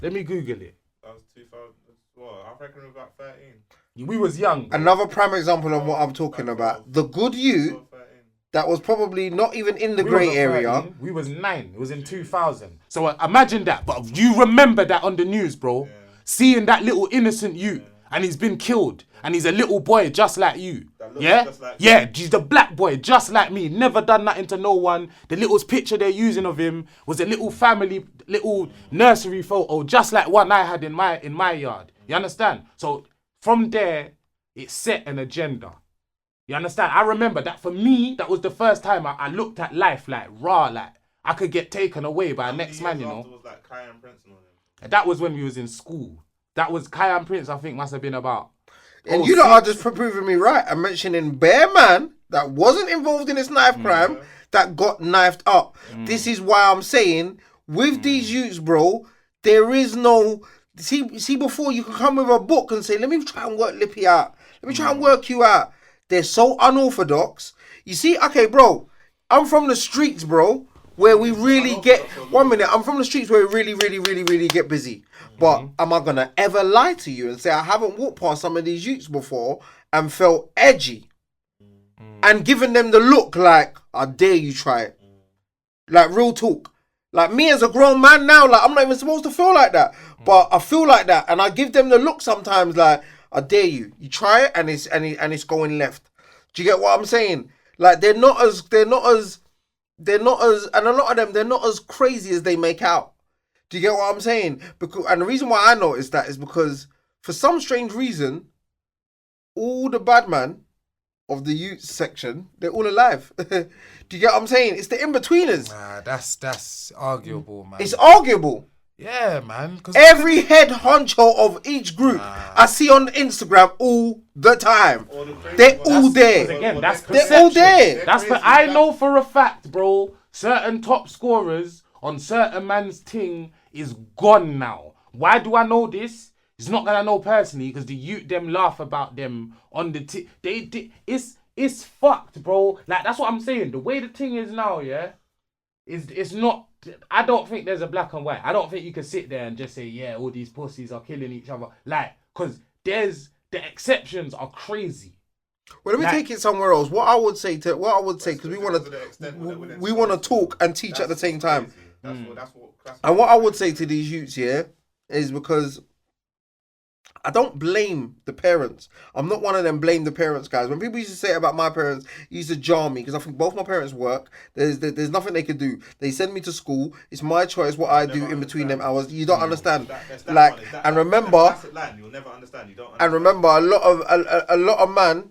Let me Google it. That was 2000. What? I reckon we were about 13. We was young. Bro. Another prime example of what I'm talking about. The good youth 12, 13. that was probably not even in the We grey wasn't area. 13, we was 9. It was in 2000. So imagine that. But you remember that on the news, bro. Yeah. Seeing that little innocent youth and he's been killed and he's a little boy just like you. That looks Yeah? just like Yeah, he's the black boy just like me. Never done nothing to no one. The little picture they're using of him was a little family, little nursery photo just like one I had in my yard. You understand? So from there, it set an agenda. You understand? I remember that for me, that was the first time I looked at life like raw, like I could get taken away by a next man, you know. Was like Kai and Prince and all them. And that was when we was in school. That was Kai and Prince, I think, must have been about. And you lot are just proving me right. I'm mentioning bare man that wasn't involved in this knife crime that got knifed up. This is why I'm saying with these youths, bro, there is no... See, before you can come with a book and say, let me try and work Lippy out. Let me try and work you out. They're so unorthodox. You see, okay, bro, I'm from the streets, bro, where we really get... 1 minute, I'm from the streets where we really get busy. But am I going to ever lie to you and say I haven't walked past some of these youths before and felt edgy? And given them the look like, I dare you try it. Like, real talk. Like, me as a grown man now, like, I'm not even supposed to feel like that. But I feel like that. And I give them the look sometimes like, I dare you. You try it and it's going left. Do you get what I'm saying? Like, they're not as, and a lot of them, they're not as crazy as they make out. Do you get what I'm saying? And the reason why I noticed that is because for some strange reason, all the bad man of the youth section, they're all alive. Do you get what I'm saying? It's the in-betweeners. Nah, that's arguable, man. It's arguable. Yeah, man. 'Cause Every head honcho of each group I see on Instagram all the time. They're all there. Again, that's They're perception. all there. That's for I know for a fact, bro. Certain top scorers on certain man's ting is gone now. Why do I know this? It's not gonna know personally because the youth them laugh about them on the it's fucked, bro. Like that's what I'm saying. The way the thing is now, yeah, it's not. I don't think there's a black and white. I don't think you can sit there and just say, yeah, all these pussies are killing each other. Like, cause the exceptions are crazy. Well, let me take it somewhere else. What I would say, because we want to talk and teach at the same time. And what I would say to these youths here is because I don't blame the parents. I'm not one of them blame the parents guys. When people used to say about my parents, it used to jar me because I think both my parents work. There's nothing they could do. They send me to school. It's my choice what I do in between them hours. You don't understand. And remember, you'll never understand. You don't understand. and remember, a lot of man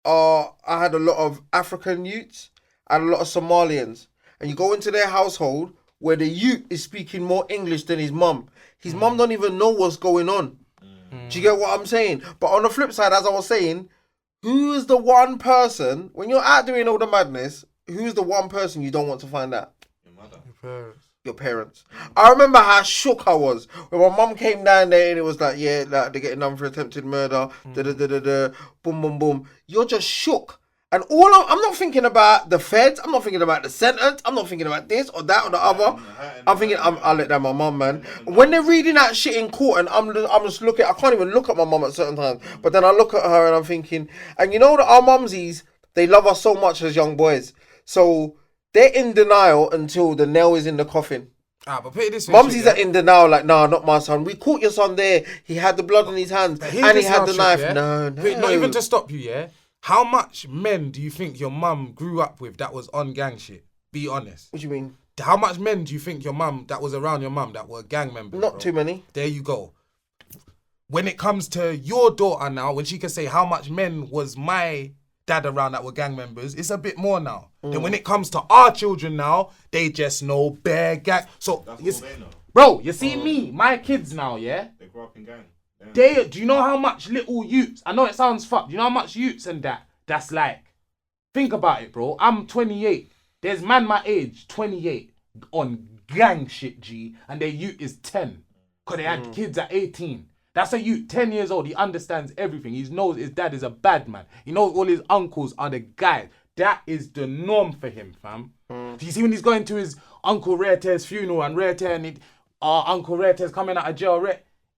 I had a lot of African youths and a lot of Somalians. And you go into their household where the youth is speaking more English than his mum. His mum don't even know what's going on. Do you get what I'm saying? But on the flip side, as I was saying, who is the one person, when you're out doing all the madness, who's the one person you don't want to find out? Your mother. Your parents. I remember how shook I was when my mum came down there and it was like, yeah, like they're getting done for attempted murder, boom, boom, boom. You're just shook. And I'm not thinking about the feds. I'm not thinking about the sentence. I'm not thinking about this or that or the other. I'm thinking, I'll let that my mum, man. When they're reading that shit in court and I'm just looking, I can't even look at my mum at certain times. But then I look at her and I'm thinking, and you know that our mumsies, they love us so much as young boys. So they're in denial until the nail is in the coffin. But put it this way, Mumsies are in denial, like, nah, not my son. We caught your son there. He had the blood in his hands and he had the knife. Yeah? No. Not even to stop you, yeah? How much men do you think your mum grew up with that was on gang shit? Be honest. What do you mean? How much men do you think your mum that was around your mum that were gang members? Not too many. There you go. When it comes to your daughter now, when she can say how much men was my dad around that were gang members, it's a bit more now. Then when it comes to our children now, they just know bare gang. So That's all they know. Bro, you see me, my kids now, yeah? They grew up in gang. Do you know how much little youths, I know it sounds fucked, do you know how much youths and that's like, think about it, bro. I'm 28. There's man my age, 28, on gang shit, G, and their youth is 10. Because they had kids at 18. That's a youth, 10 years old. He understands everything. He knows his dad is a bad man. He knows all his uncles are the guys. That is the norm for him, fam. Do you see when he's going to his Uncle Rete's funeral and Rete and Uncle Rete's coming out of jail,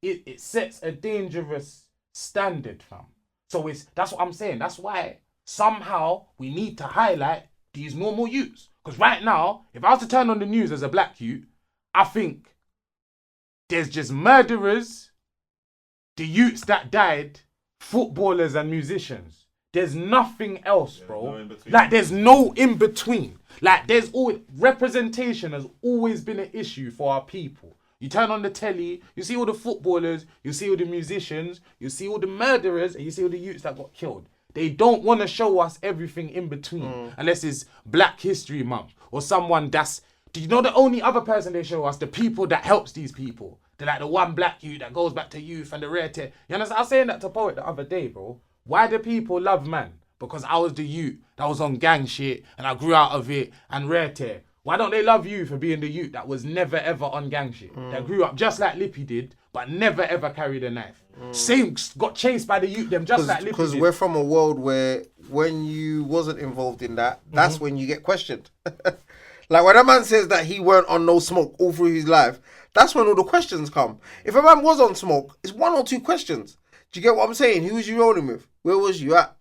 it sets a dangerous standard, fam. So that's what I'm saying. That's why somehow we need to highlight these normal youths. Because right now, if I was to turn on the news as a black youth, I think there's just murderers, the youths that died, footballers and musicians. There's nothing else, bro. No like, there's no in between. Like, there's always representation has always been an issue for our people. You turn on the telly, you see all the footballers, you see all the musicians, you see all the murderers, and you see all the youths that got killed. They don't want to show us everything in between, unless it's Black History Month or someone that's. Do you know the only other person they show us? The people that helps these people. They're like the one black youth that goes back to youth and the rare tear. You understand? I was saying that to Poet the other day, bro. Why do people love man? Because I was the youth that was on gang shit and I grew out of it and rare tear. Why don't they love you for being the youth that was never ever on gang shit? That grew up just like Lippy did, but never ever carried a knife. Same, got chased by the youth them just like Lippy did. Because we're from a world where when you wasn't involved in that, that's when you get questioned. Like when a man says that he weren't on no smoke all through his life, that's when all the questions come. If a man was on smoke, it's one or two questions. Do you get what I'm saying? Who was you rolling with? Where was you at?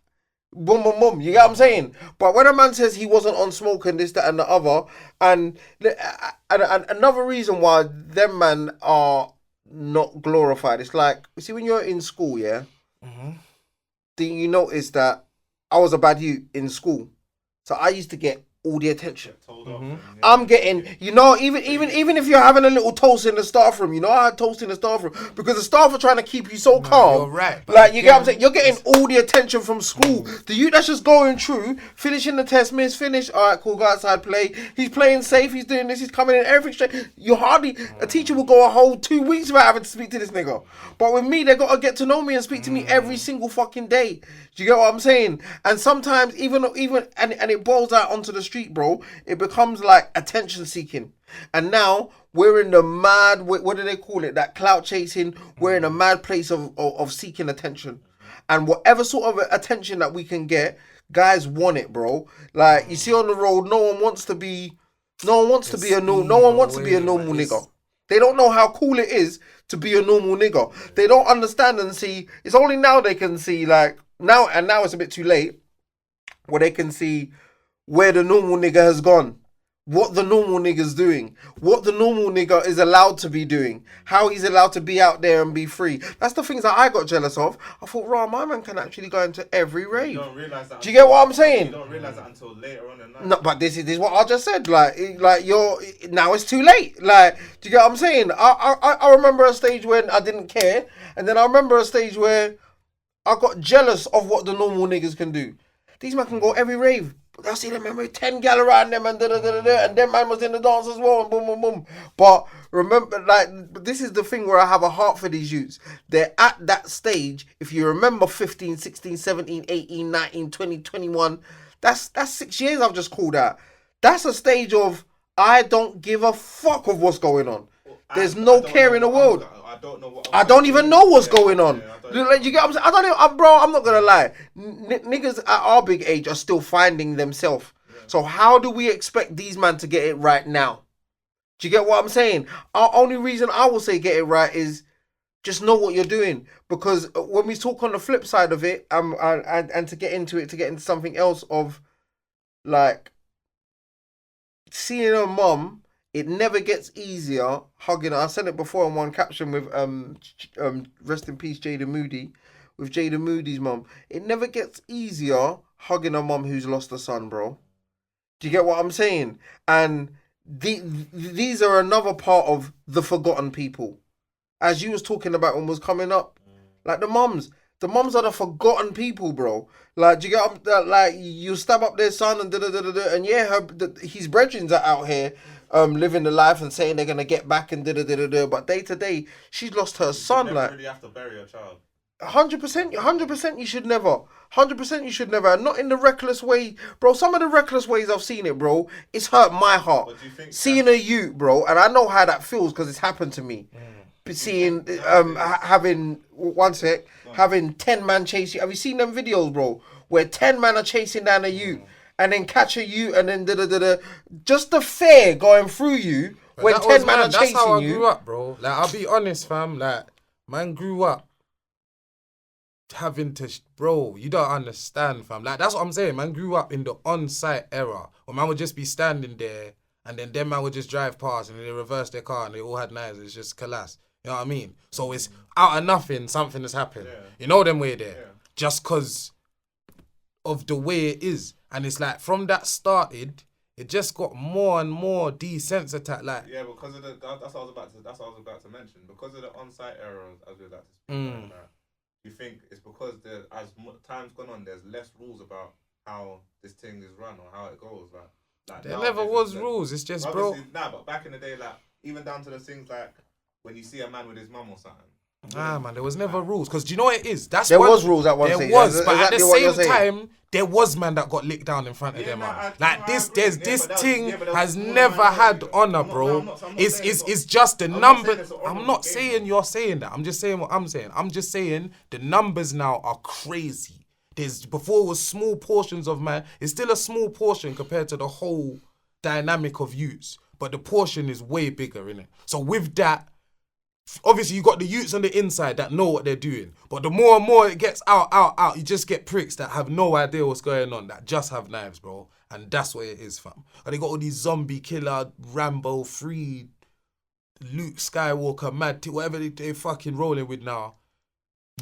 Boom, boom, boom. You get what I'm saying? But when a man says he wasn't on smoke and this, that, and the other, and another reason why them man are not glorified, it's like, you see, when you're in school, yeah, then you notice that I was a bad youth in school, so I used to get all the attention. I'm getting, you know, even if you're having a little toast in the staff room, you know, I had toast in the staff room because the staff are trying to keep you so calm. You're right. Like, you get what I'm saying? You're getting all the attention from school. The youth that's just going through, finishing the test, miss, finish, all right, cool, go outside, play. He's playing safe, he's doing this, he's coming in, everything straight. You hardly, a teacher will go a whole 2 weeks without having to speak to this nigga. But with me, they got to get to know me and speak to me every single fucking day. Do you get what I'm saying? And sometimes even and it boils out onto the street, bro. It becomes like attention seeking. And now we're in the mad, what do they call it? That clout chasing. We're in a mad place of seeking attention. And whatever sort of attention that we can get, guys want it, bro. Like, you see on the road, no one wants to be a normal nigga. They don't know how cool it is to be a normal nigga. They don't understand and see. It's only now they can see, like, now it's a bit too late, where they can see where the normal nigga has gone, what the normal nigga's doing, what the normal nigga is allowed to be doing, how he's allowed to be out there and be free. That's the things that I got jealous of. I thought, rah, my man can actually go into every rave. You don't realize that. Do you get what I'm saying? You don't realize that until later on in life. No, but this is what I just said. Like you're now it's too late. Like, do you get what I'm saying? I remember a stage when I didn't care, and then I remember a stage where I got jealous of what the normal niggas can do. These men can go every rave. I see them, remember 10 gal around them and and them man was in the dance as well and boom, boom, boom. But remember, like, this is the thing where I have a heart for these youths. They're at that stage. If you remember 15, 16, 17, 18, 19, 20, 21, that's 6 years I've just called out. That's a stage of I don't give a fuck of what's going on. There's no care in the world. I don't even know what's going on. You get what I'm saying? Bro, I'm not gonna lie. Niggas at our big age are still finding themselves. So how do we expect these men to get it right now? Do you get what I'm saying? Our only reason I will say get it right is just know what you're doing. Because when we talk on the flip side of it, and to get into something else of, like, seeing a mum, it never gets easier hugging her. I said it before in one caption with rest in peace Jada Moody, with Jada Moody's mum. It never gets easier hugging a mum who's lost a son, bro. Do you get what I'm saying? And these are another part of the forgotten people. As you was talking about when was coming up, like the mums are the forgotten people, bro. Like, do you get like you stab up their son and and yeah, his brethren are out here living the life and saying they're gonna get back and but day to day she's lost her son. Like, really have to bury a child. 100%, you should never. 100% you should never. And not in the reckless way, bro. Some of the reckless ways I've seen it, bro, it's hurt my heart. Seeing a youth, bro, and I know how that feels because it's happened to me. Seeing having 10 man chase you. Have you seen them videos, bro, where 10 man are chasing down a youth and then catch a youth and then just the fear going through you when 10 man are chasing you. That's how I grew up, bro. Like, I'll be honest, fam. Like, Man grew up having to, bro, you don't understand, fam. Like, that's what I'm saying. Man grew up in the on-site era where man would just be standing there and then them man would just drive past and they reverse their car and they all had knives. It's just collapse. You know what I mean? So it's out of nothing, something has happened. Yeah. You know them way there. Yeah. Just because of the way it is. And it's like, from that started, it just got more and more desensitized. Like, Yeah, because of that's what I was about to mention. Because of the on-site era, as we were like to speak about that, you think it's because time's gone on, there's less rules about how this thing is run or how it goes. Like there never was rules. It's just, bro. Nah, but back in the day, like even down to the things like when you see a man with his mum or something. Nah, man, there was never rules. Because do you know what it is? There was rules at one stage. There was, but exactly at the what you're same saying. time, there was man that got licked down in front of them, man. Like this, agree. this But thing that was has smaller never had minority. honor, I'm not bro. saying It's just the I'm not number. saying it's an I'm honourable not game, saying bro. you're saying that. I'm just saying what I'm saying. I'm just saying the numbers now are crazy. There's before it was small portions of man. It's still a small portion compared to the whole dynamic of youths, but the portion is way bigger, innit? So with that, obviously you got the youths on the inside that know what they're doing, but the more and more it gets out, you just get pricks that have no idea what's going on, that just have knives, bro. And that's what it is, fam. And they got all these zombie killer, Rambo, Free, Luke Skywalker, whatever they fucking rolling with now.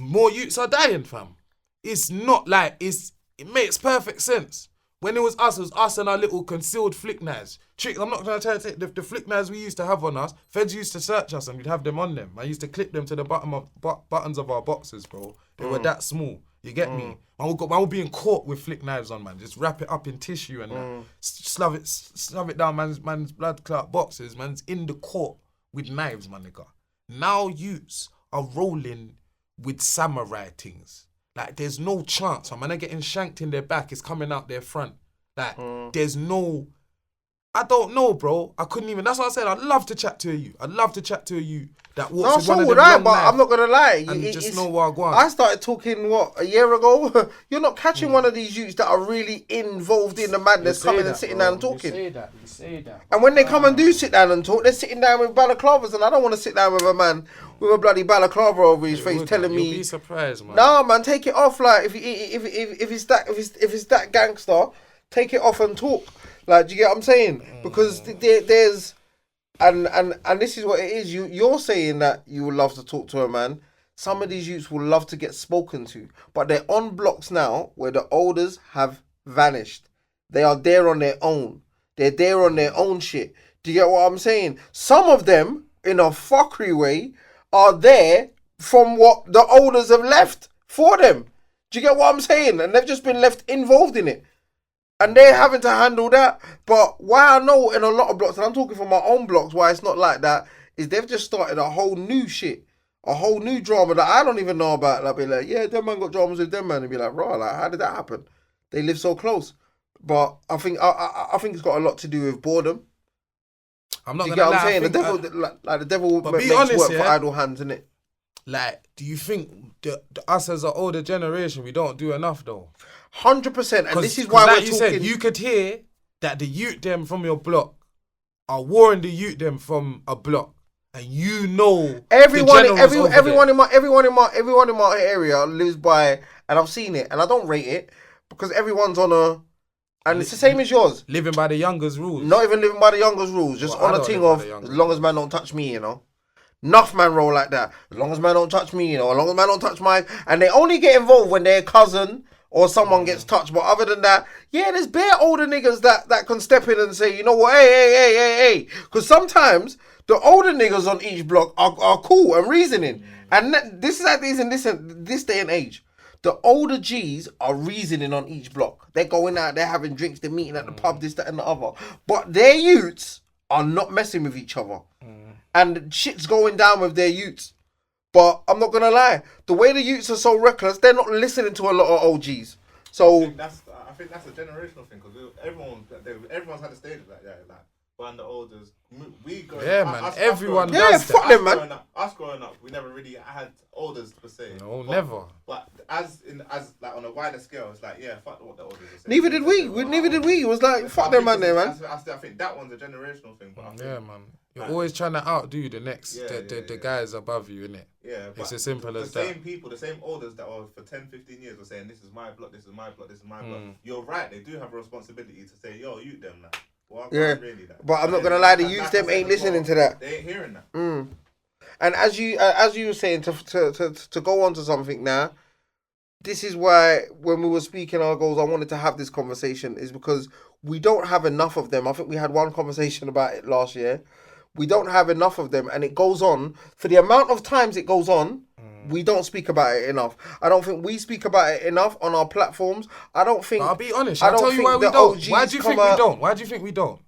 More youths are dying, fam. It's not like, it makes perfect sense. When it was us and our little concealed flick knives. Tricks, I'm not going to tell you, the flick knives we used to have on us, feds used to search us and we'd have them on them. I used to clip them to the buttons of our boxes, bro. They were that small. You get me? Man would be in court with flick knives on, man. Just wrap it up in tissue and that. Slove it down man's blood clot boxes. Man's in the court with knives, my nigga. Now youths are rolling with samurai things. Like, there's no chance. Man are getting shanked in their back. It's coming out their front. Like, there's no... I don't know, bro. I couldn't even... That's what I said. I'd love to chat to you. I'd love to chat to you that walks No, with so one of would them I, long but knives I'm not going to lie. and just know what I want. I started talking, a year ago? You're not catching one of these youths that are really involved in the madness coming and sitting down and talking. You say that. And when they come and do sit down and talk, they're sitting down with balaclavas, and I don't want to sit down with a man with a bloody balaclava over his face telling You'll me, be surprised, man. "Nah, man, take it off." Like if it's that gangster, take it off and talk. Like, do you get what I'm saying? Because there's and this is what it is. You're saying that you would love to talk to a man. Some of these youths will love to get spoken to, but they're on blocks now where the elders have vanished. They are there on their own. They're there on their own shit. Do you get what I'm saying? Some of them, in a fuckery way, are there from what the elders have left for them. Do you get what I'm saying? And they've just been left involved in it. And they're having to handle that. But why I know in a lot of blocks, and I'm talking from my own blocks, why it's not like that, is they've just started a whole new shit. A whole new drama that I don't even know about. Like, be like, yeah, them man got dramas with them man. And be like, right, like, how did that happen? They live so close. But I think it's got a lot to do with boredom. I'm not Do you gonna get what lie. I'm saying? The I think, devil, the devil but makes be honest, work for yeah? idle hands, innit? like, do you think us as an older generation, we don't do enough though? 100%. And this is why like we're you talking. said, you could hear that the youth them from your block are warring the youth them from a block, and you know everyone the generals over everyone there. in my area lives by, and I've seen it, and I don't rate it because everyone's on a, and it's the same as yours. living by the youngest rules. Not even living by the youngest rules, just Well, I on a don't thing live by of the as youngest long as man don't touch me, you know. Enough man roll like that. As long as man don't touch me, you know. As long as man don't touch my, and they only get involved when their cousin or someone gets touched. But other than that, yeah, there's bare older niggas that can step in and say, you know what, hey. Because sometimes the older niggas on each block are cool and reasoning. And this is like this day and age. The older G's are reasoning on each block. They're going out, they're having drinks, they're meeting at the pub, this, that, and the other. But their youths are not messing with each other. And shit's going down with their youths. But I'm not gonna lie, the way the youths are so reckless, they're not listening to a lot of OGs. So I think that's a generational thing because everyone's had a stage like that. Like when the elders, we go. Yeah, man. Everyone Yeah, does fuck that. them, man. Us growing up, we never really had elders per se. No, never. But as like on a wider scale, it's like fuck what the elders are saying. neither did we. Neither did we. It was like fuck them man there, man. I think that one's a generational thing. But I think, Yeah, man. You're always trying to outdo the next, Yeah, the guys above you, innit? Yeah, It's but as simple as the that. same people, the same elders that were for 10, 15 years were saying, this is my block, this is my block, this is my block. You're right, they do have a responsibility to say, yo, you them now. Well, I can't really that. But I'm not gonna lie, the youth them ain't listening to that. They ain't hearing that. And as you were saying, to go on to something now, this is why when we were speaking our goals, I wanted to have this conversation, is because we don't have enough of them. I think we had one conversation about it last year. We don't have enough of them, and it goes on. For the amount of times it goes on, we don't speak about it enough. I don't think we speak about it enough on our platforms. I don't think... But I'll be honest, I I'll don't tell you think why we the don't. OGs Why do you come think we out- don't? Why do you think we don't?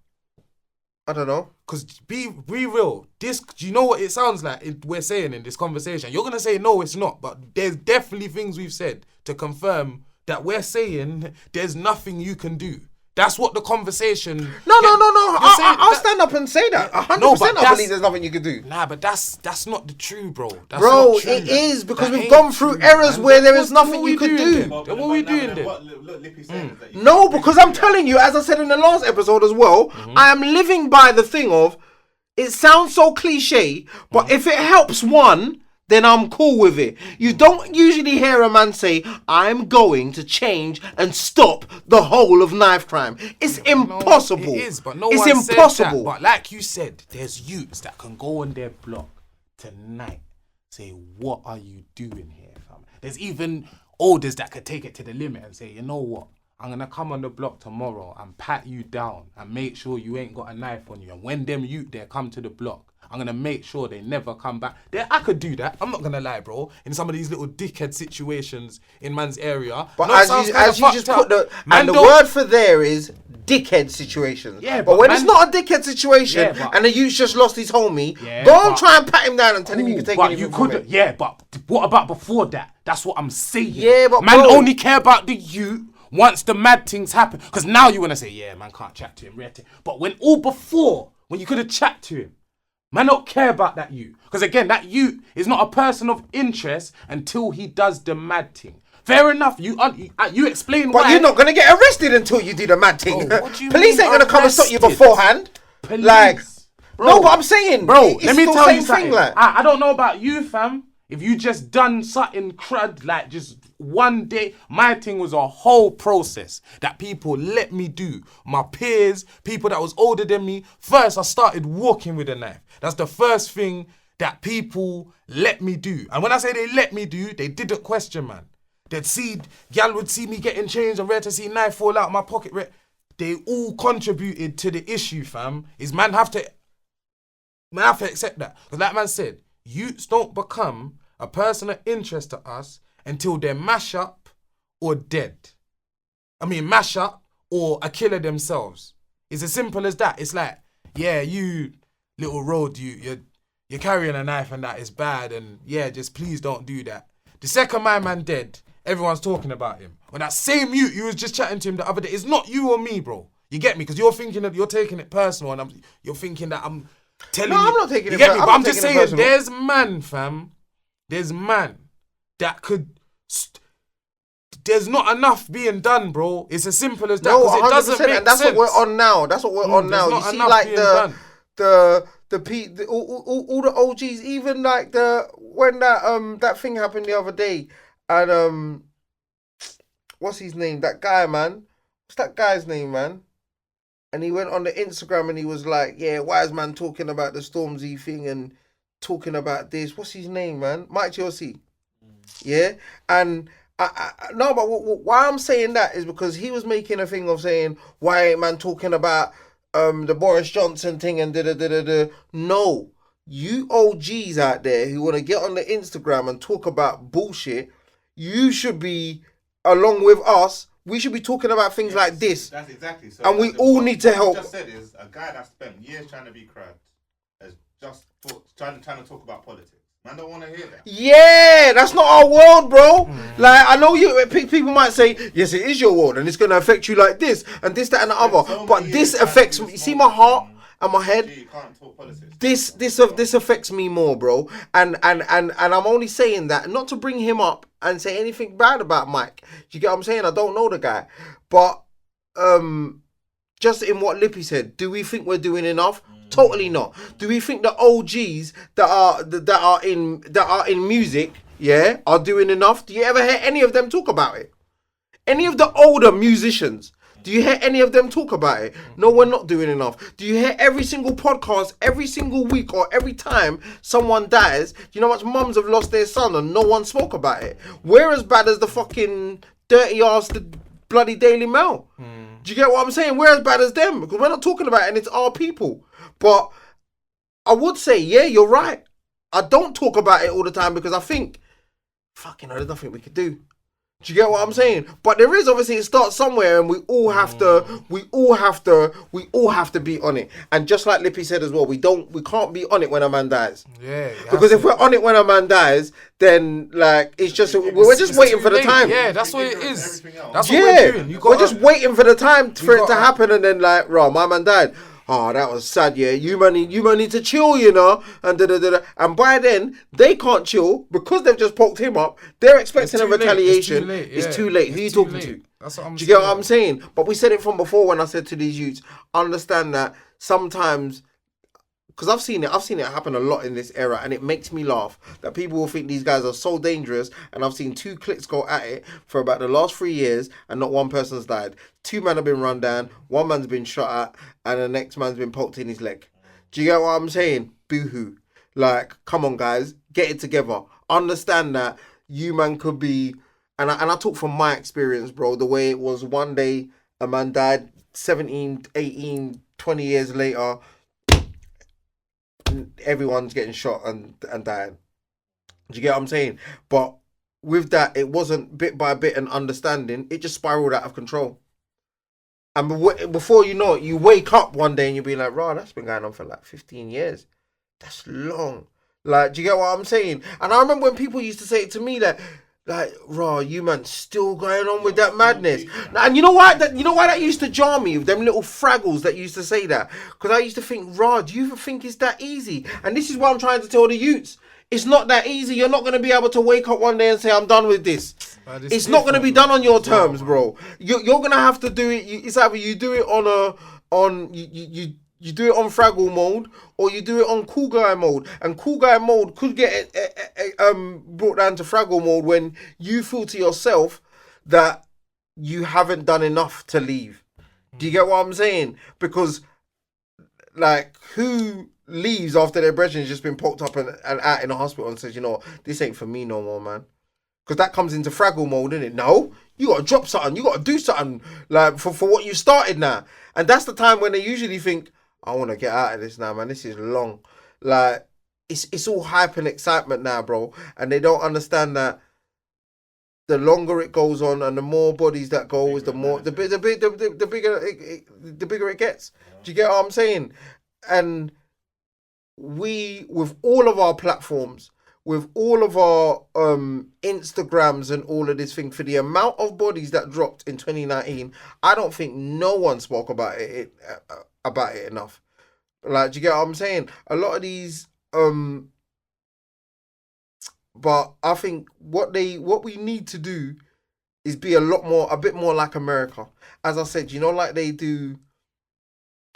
I don't know. Because be real. This, do you know what it sounds like we're saying in this conversation? You're going to say, no, it's not. But there's definitely things we've said to confirm that we're saying there's nothing you can do. That's what the conversation... No. I'll stand up and say that. 100% No, but I believe there's nothing you can do. Nah, but that's not the true, bro. That's Bro, not true. it is, because That we've ain't gone through true, errors man. where there Then is nothing what you we could doing do. then? Then what we doing then? What Lippy saying is that you No, can't because really I'm do telling you, as I said in the last episode as well, I am living by the thing of, it sounds so cliche, but if it helps one, then I'm cool with it. You don't usually hear a man say, I'm going to change and stop the whole of knife crime. It's impossible. It is, but no it's one impossible. said that. But like you said, there's youths that can go on their block tonight, say, what are you doing here, fam? There's even elders that could take it to the limit and say, you know what? I'm going to come on the block tomorrow and pat you down and make sure you ain't got a knife on you. And when them youth there come to the block, I'm going to make sure they never come back. I could do that. I'm not going to lie, bro. In some of these little dickhead situations in man's area. But No, it sounds kinda as you just fucked put up. the... Man And the don't- word for there is dickhead situations. Yeah, but but when man- it's not a dickhead situation Yeah, but- and the youth just lost his homie, Yeah, don't but- try and pat him down and tell him you Cool, can take but anything you from could, it. yeah, but what about before that? That's what I'm saying. Yeah, but man bro- only care about the youth once the mad things happen. Because now you want to say, yeah, man can't chat to him, but when all before, when you could have chat to him, man don't care about that youth. Because again, that youth is not a person of interest until he does the mad thing. Fair enough, you explain But why. you're not going to get arrested until you do the mad thing. Bro, what do you Police mean ain't going to come and stop you arrested? beforehand. Police. Like, Bro. no, but I'm saying, Bro, it's let me the tell same you something. thing, like. I don't know about you, fam. If you just done something crud, like just one day, my thing was a whole process that people let me do. My peers, people that was older than me. First, I started walking with a knife. That's the first thing that people let me do. And when I say they let me do, they didn't question, man. Gal would see me getting changed and to see knife fall out of my pocket. They all contributed to the issue, fam. Man have to accept that. Because like man said, youths don't become a person of interest to us until they're mash up or dead. Mash up or a killer themselves. It's as simple as that. It's like, yeah, you little road, you're carrying a knife and that is bad, and yeah, just please don't do that. The second my man dead, everyone's talking about him. When that same you was just chatting to him the other day, it's not you or me, bro. You get me? Because you're thinking that you're taking it personal, and you're thinking that I'm telling you. No, I'm not taking you it get me? per- But I'm I'm not just taking it saying, personal. there's man, fam. There's man that could. There's not enough being done, bro. It's as simple as that. No, 'cause it doesn't 100%, make and that's sense. what we're on now. That's what we're on now. there's You not see, enough like being done. all the OGs, even like when that thing happened the other day, and what's his name? That guy, man. What's that guy's name, man? And he went on the Instagram and he was like, "Yeah, wise man talking about the Stormzy thing and talking about this. What's his name, man? Mike Chelsea. Yeah, and." No, but why I'm saying that is because he was making a thing of saying, why ain't man talking about the Boris Johnson thing and da-da-da-da-da. No, you OGs out there who want to get on the Instagram and talk about bullshit, you should be, along with us, we should be talking about things like this. That's exactly. So And we all need to help. What you just said is a guy that spent years trying to be crowd has just trying to talk about politics. Man don't want to hear that. Yeah, that's not our world, bro. Like, I know people might say, yes, it is your world, and it's going to affect you like this, and this, that, and the other. So But many this years affects trying me. to do See my heart and my head? You can't talk politics. This affects me more, bro. And I'm only saying that not to bring him up and say anything bad about Mike. Do you get what I'm saying? I don't know the guy. But just in what Lippy said, do we think we're doing enough? Totally not. Do we think the OGs that are in music, yeah, are doing enough? Do you ever hear any of them talk about it? Any of the older musicians, do you hear any of them talk about it? No, we're not doing enough. Do you hear every single podcast, every single week, or every time someone dies? Do you know how much mums have lost their son and no one spoke about it? We're as bad as the fucking dirty ass, the bloody Daily Mail. Do you get what I'm saying? We're as bad as them because we're not talking about it and it's our people. But I would say, yeah, you're right. I don't talk about it all the time because I think, fucking hell, there's nothing we could do. Do you get what I'm saying? But there is, obviously, it starts somewhere, and we all have to be on it. And just like Lippy said as well, we can't be on it when a man dies. Yeah. Because if we're on it when a man dies, then like it's just we're just waiting for the time. Yeah, that's what it is. That's what Yeah, we're doing. we're just waiting for the time for it to happen, and then like, right, my man died. Oh, that was sad. Yeah, you man need to chill, you know, and and by then they can't chill because they've just poked him up. They're expecting a retaliation. It's too late. Who are you talking to? That's what I'm saying. Do you get what I'm saying? But we said it from before when I said to these youths, understand that sometimes, because I've seen it happen a lot in this era, and it makes me laugh that people will think these guys are so dangerous. And I've seen 2 cliques go at it for about the last 3 years, and not one person's died. 2 men have been run down, 1 man's been shot at, and the next man's been poked in his leg. Do you get what I'm saying? Boo-hoo. Like, come on, guys, get it together. Understand that you man could be, and I talk from my experience, bro. The way it was one day, a man died, 17, 18, 20 years later, everyone's getting shot and dying. Do you get what I'm saying? But with that, it wasn't bit by bit and understanding. It just spiraled out of control. And before you know it, you wake up one day and you'll be like, "Raw, that's been going on for like 15 years. That's long." Like, do you get what I'm saying? And I remember when people used to say it to me that, like, "Raw, you man still going on with that madness." And you know why that used to jar me with them little fraggles that used to say that? Because I used to think, "Raw, do you think it's that easy?" And this is what I'm trying to tell the youths. It's not that easy. You're not going to be able to wake up one day and say, "I'm done with this." It's not going to be done on your terms, bro. You're going to have to do it. It's either you do it you do it on Fraggle mode, or you do it on Cool Guy mode. And Cool Guy mode could get brought down to Fraggle mode when you feel to yourself that you haven't done enough to leave. Do you get what I'm saying? Because, like, who leaves after their brethren's just been poked up and out in the hospital and says, "You know, this ain't for me no more, man"? Because that comes into Fraggle mode, innit? No, you got to drop something. You got to do something, like, for what you started now. And that's the time when they usually think, "I want to get out of this now, man. This is long." Like, it's all hype and excitement now, bro. And they don't understand that the longer it goes on and the more bodies that goes, the bigger it gets. Do you get what I'm saying? And we, with all of our platforms, with all of our Instagrams and all of this thing, for the amount of bodies that dropped in 2019, I don't think no one spoke about it enough. Like, do you get what I'm saying? A lot of these, but I think what we need to do is be a bit more like America. As I said, you know, like they do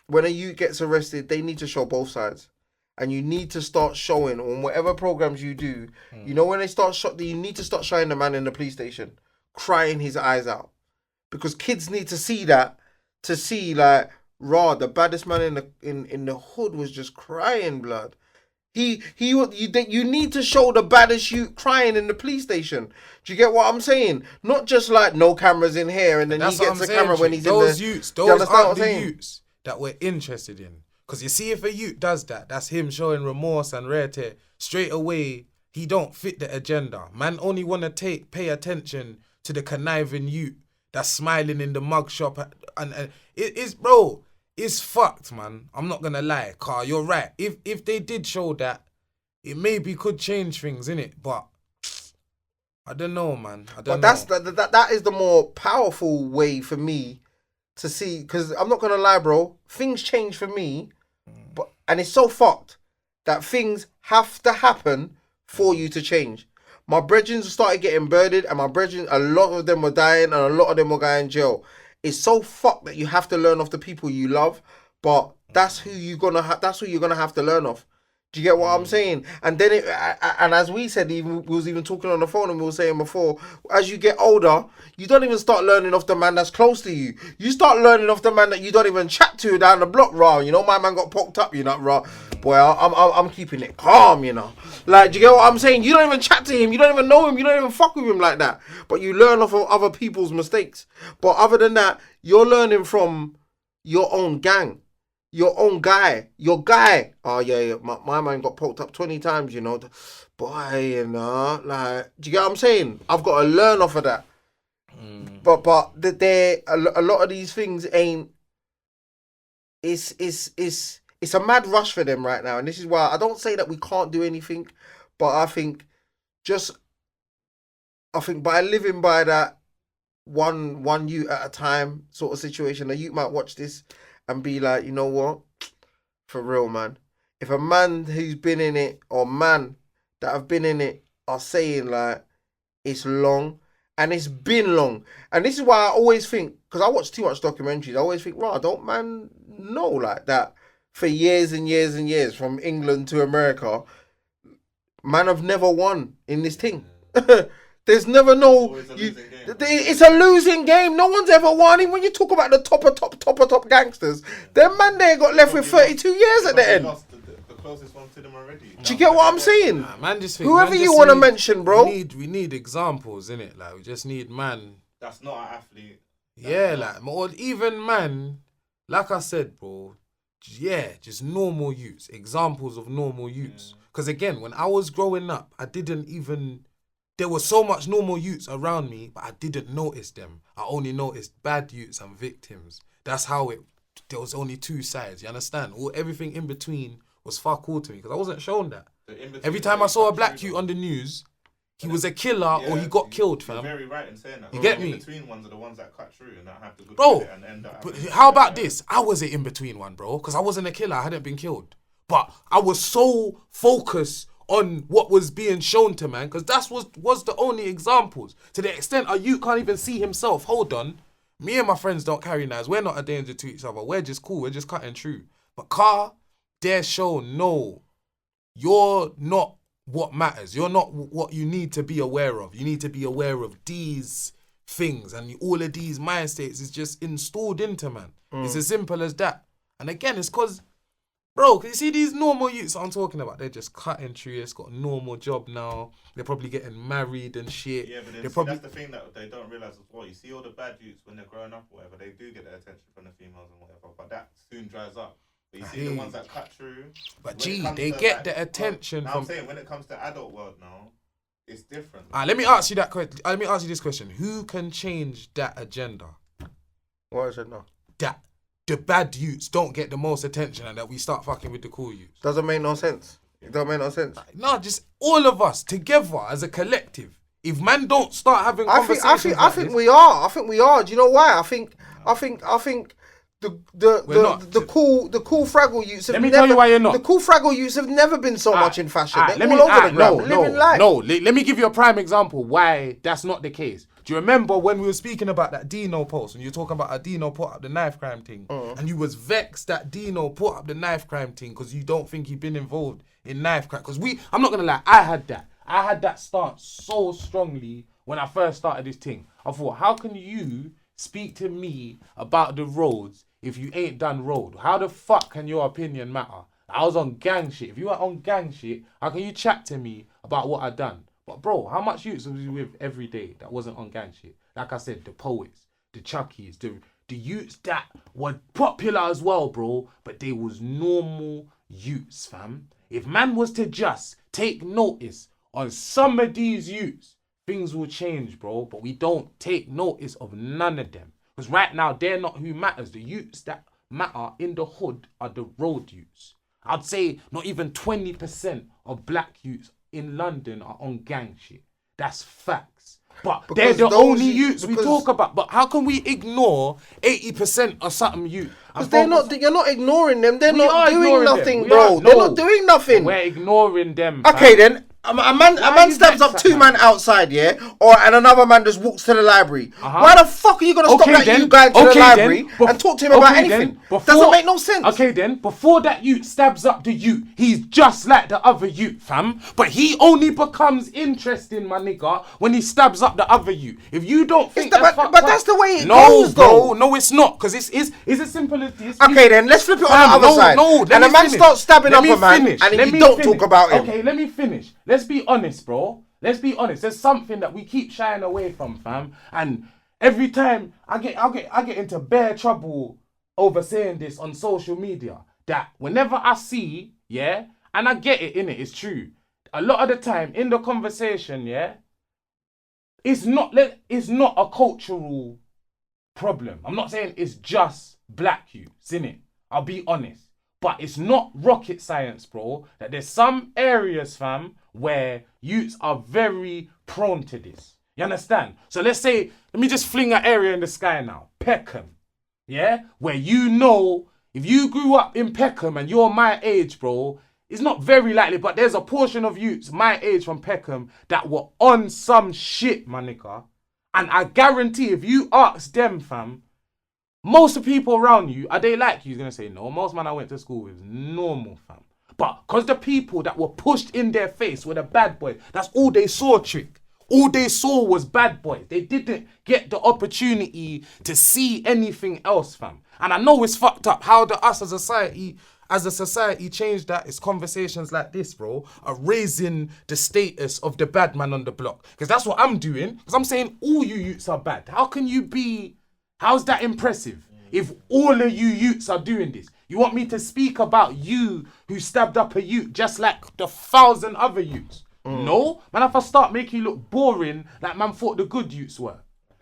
when a youth gets arrested, they need to show both sides. And you need to start showing on whatever programs you do. You know, when they start you need to start showing the man in the police station crying his eyes out, because kids need to see that, to see like, raw, the baddest man in the hood was just crying blood. You need to show the baddest youth crying in the police station. Do you get what I'm saying? Not just like no cameras in here and then he gets a camera when he's those in the... Youths, those aren't the youths that we're interested in. Because you see, if a youth does that, that's him showing remorse and rarity. Straight away, he don't fit the agenda. Man only want to pay attention to the conniving youth that's smiling in the mug shop. And it is, bro, it's fucked, man. I'm not going to lie, Carl, you're right. If they did show that, it maybe could change things, innit? But I don't know, man. That is the more powerful way for me to see, because I'm not going to lie, bro, things change for me. And it's so fucked that things have to happen for you to change. My brethren started getting murdered, and my brethren, a lot of them were dying, and a lot of them were going in jail. It's so fucked that you have to learn off the people you love. But That's who you're gonna have to learn off. Do you get what I'm saying? And then and as we said, even we was even talking on the phone, and we were saying before, as you get older, you don't even start learning off the man that's close to you. You start learning off the man that you don't even chat to down the block. Raw, you know, my man got poked up. You know, raw. Boy, I'm keeping it calm. You know, like, do you get what I'm saying? You don't even chat to him. You don't even know him. You don't even fuck with him like that. But you learn off of other people's mistakes. But other than that, you're learning from your own gang. Your own guy, your guy. Oh yeah, my man got poked up 20 times, you know. Boy, you know, like, do you get what I'm saying? I've got to learn off of that. But a lot of these things ain't. It's a mad rush for them right now, and this is why I don't say that we can't do anything, but I think by living by that one youth at a time sort of situation, a youth might watch this and be like, you know what? For real, man. If a man who's been in it, or man that have been in it, are saying like, it's long, and it's been long. And this is why I always think, because I watch too much documentaries, I always think, right, don't man know like that for years and years and years, from England to America, man have never won in this thing. There's never it's a losing game. No one's ever won. Even when you talk about the top of top gangsters, them man there got left with 32 years at the end. The closest one to them already. Do you get what I'm saying? Man, just whoever you want to mention, bro. We need examples, innit? Like, we just need man. That's not an athlete. Or even man, like I said, bro. Yeah, just normal youths. Examples of normal youths. Because again, when I was growing up, there was so much normal youths around me, but I didn't notice them. I only noticed bad youths and victims. That's how there was only two sides, you understand? Everything in between was fuck all to me, because I wasn't shown that. Every time I saw a black youth on the news, he was a killer or he got killed, fam. You're very right in saying that. You get me? The in-between ones are the ones that cut through and that have the good bro, and end up. But how about this? I was an in-between one, bro, because I wasn't a killer. I hadn't been killed. But I was so focused on what was being shown to man, because that was the only examples. To the extent you can't even see himself. Hold on. Me and my friends don't carry knives. We're not a danger to each other. We're just cool. We're just cutting through. But they're shown, no, you're not what matters. You're not what you need to be aware of. You need to be aware of these things, and all of these mind states is just installed into man. It's as simple as that. And again, it's because, bro, can you see these normal youths I'm talking about? They're just cutting through. It's got a normal job now. They're probably getting married and shit. Yeah, but then that's the thing that they don't realise as well. You see all the bad youths when they're growing up or whatever, they do get the attention from the females and whatever, but that soon dries up. But you see the ones that cut through. But they get the attention from... I'm saying, when it comes to adult world now, it's different. Let me ask you that question. Let me ask you this question. Who can change that agenda? What is it now? That the bad youths don't get the most attention and that we start fucking with the cool youths. Doesn't make no sense. It don't make no sense. No, just all of us together as a collective. If man don't start having conversations, I think we are. I think we are. Do you know why? I think the cool Fraggle youths have Let me tell you why you're not. The cool Fraggle youths have never been so much in fashion. They're all over the ground, living life. Let me give you a prime example why that's not the case. Do you remember when we were speaking about that Dino post, and you were talking about a Dino put up the knife crime thing, and you was vexed that Dino put up the knife crime thing because you don't think he'd been involved in knife crime? Because I'm not gonna lie, I had that start so strongly when I first started this thing. I thought, how can you speak to me about the roads if you ain't done road? How the fuck can your opinion matter? I was on gang shit. If you were on gang shit, how can you chat to me about what I done? But bro, how much youths was you with every day that wasn't on gang shit? Like I said, the poets, the Chuckies, the youths that were popular as well, bro, but they was normal youths, fam. If man was to just take notice on some of these youths, things will change, bro. But we don't take notice of none of them. Because right now, they're not who matters. The youths that matter in the hood are the road youths. I'd say not even 20% of black youths in London are on gang shit. That's facts. But they're the only youths we talk about. But how can we ignore 80% of something youth? Because you're not ignoring them. They're not doing nothing, bro. They're not doing nothing. We're ignoring them. Okay, then. A man stabs up two man outside, yeah, and another man just walks to the library. Why the fuck are you gonna stop that you guy to the library and talk to him about anything? Doesn't make no sense. Okay then, before that youth stabs up the youth, he's just like the other youth, fam. But he only becomes interesting, my nigga, when he stabs up the other youth. If you don't think but that's the way it goes, though. No, it's not, because it's as simple as this. Okay then, let's flip it on the other side. And a man starts stabbing up a man, and then you don't talk about him. Okay, let me finish. Let's be honest, bro. Let's be honest. There's something that we keep shying away from, fam. And every time I get into bare trouble over saying this on social media, that whenever I see, yeah, and I get it, innit, it's true. A lot of the time in the conversation, yeah, it's not a cultural problem. I'm not saying it's just black youths, innit? I'll be honest. But it's not rocket science, bro, that there's some areas, fam, where youths are very prone to this. You understand? So let me just fling an area in the sky now. Peckham. Yeah? Where you know, if you grew up in Peckham and you're my age, bro, it's not very likely, but there's a portion of youths my age from Peckham that were on some shit, my nigga. And I guarantee if you ask them, fam, most of the people around you, are they like you? He's going to say, no, most man I went to school with, normal, fam. But because the people that were pushed in their face were the bad boys, that's all they saw, Trick. All they saw was bad boys. They didn't get the opportunity to see anything else, fam. And I know it's fucked up how us as a society changed that. It's conversations like this, bro, are raising the status of the bad man on the block. Because that's what I'm doing. Because I'm saying all you youths are bad. How's that impressive? If all of you youths are doing this, you want me to speak about you who stabbed up a youth just like the 1,000 other youths? No, man, if I start making you look boring, like man thought the good youths were.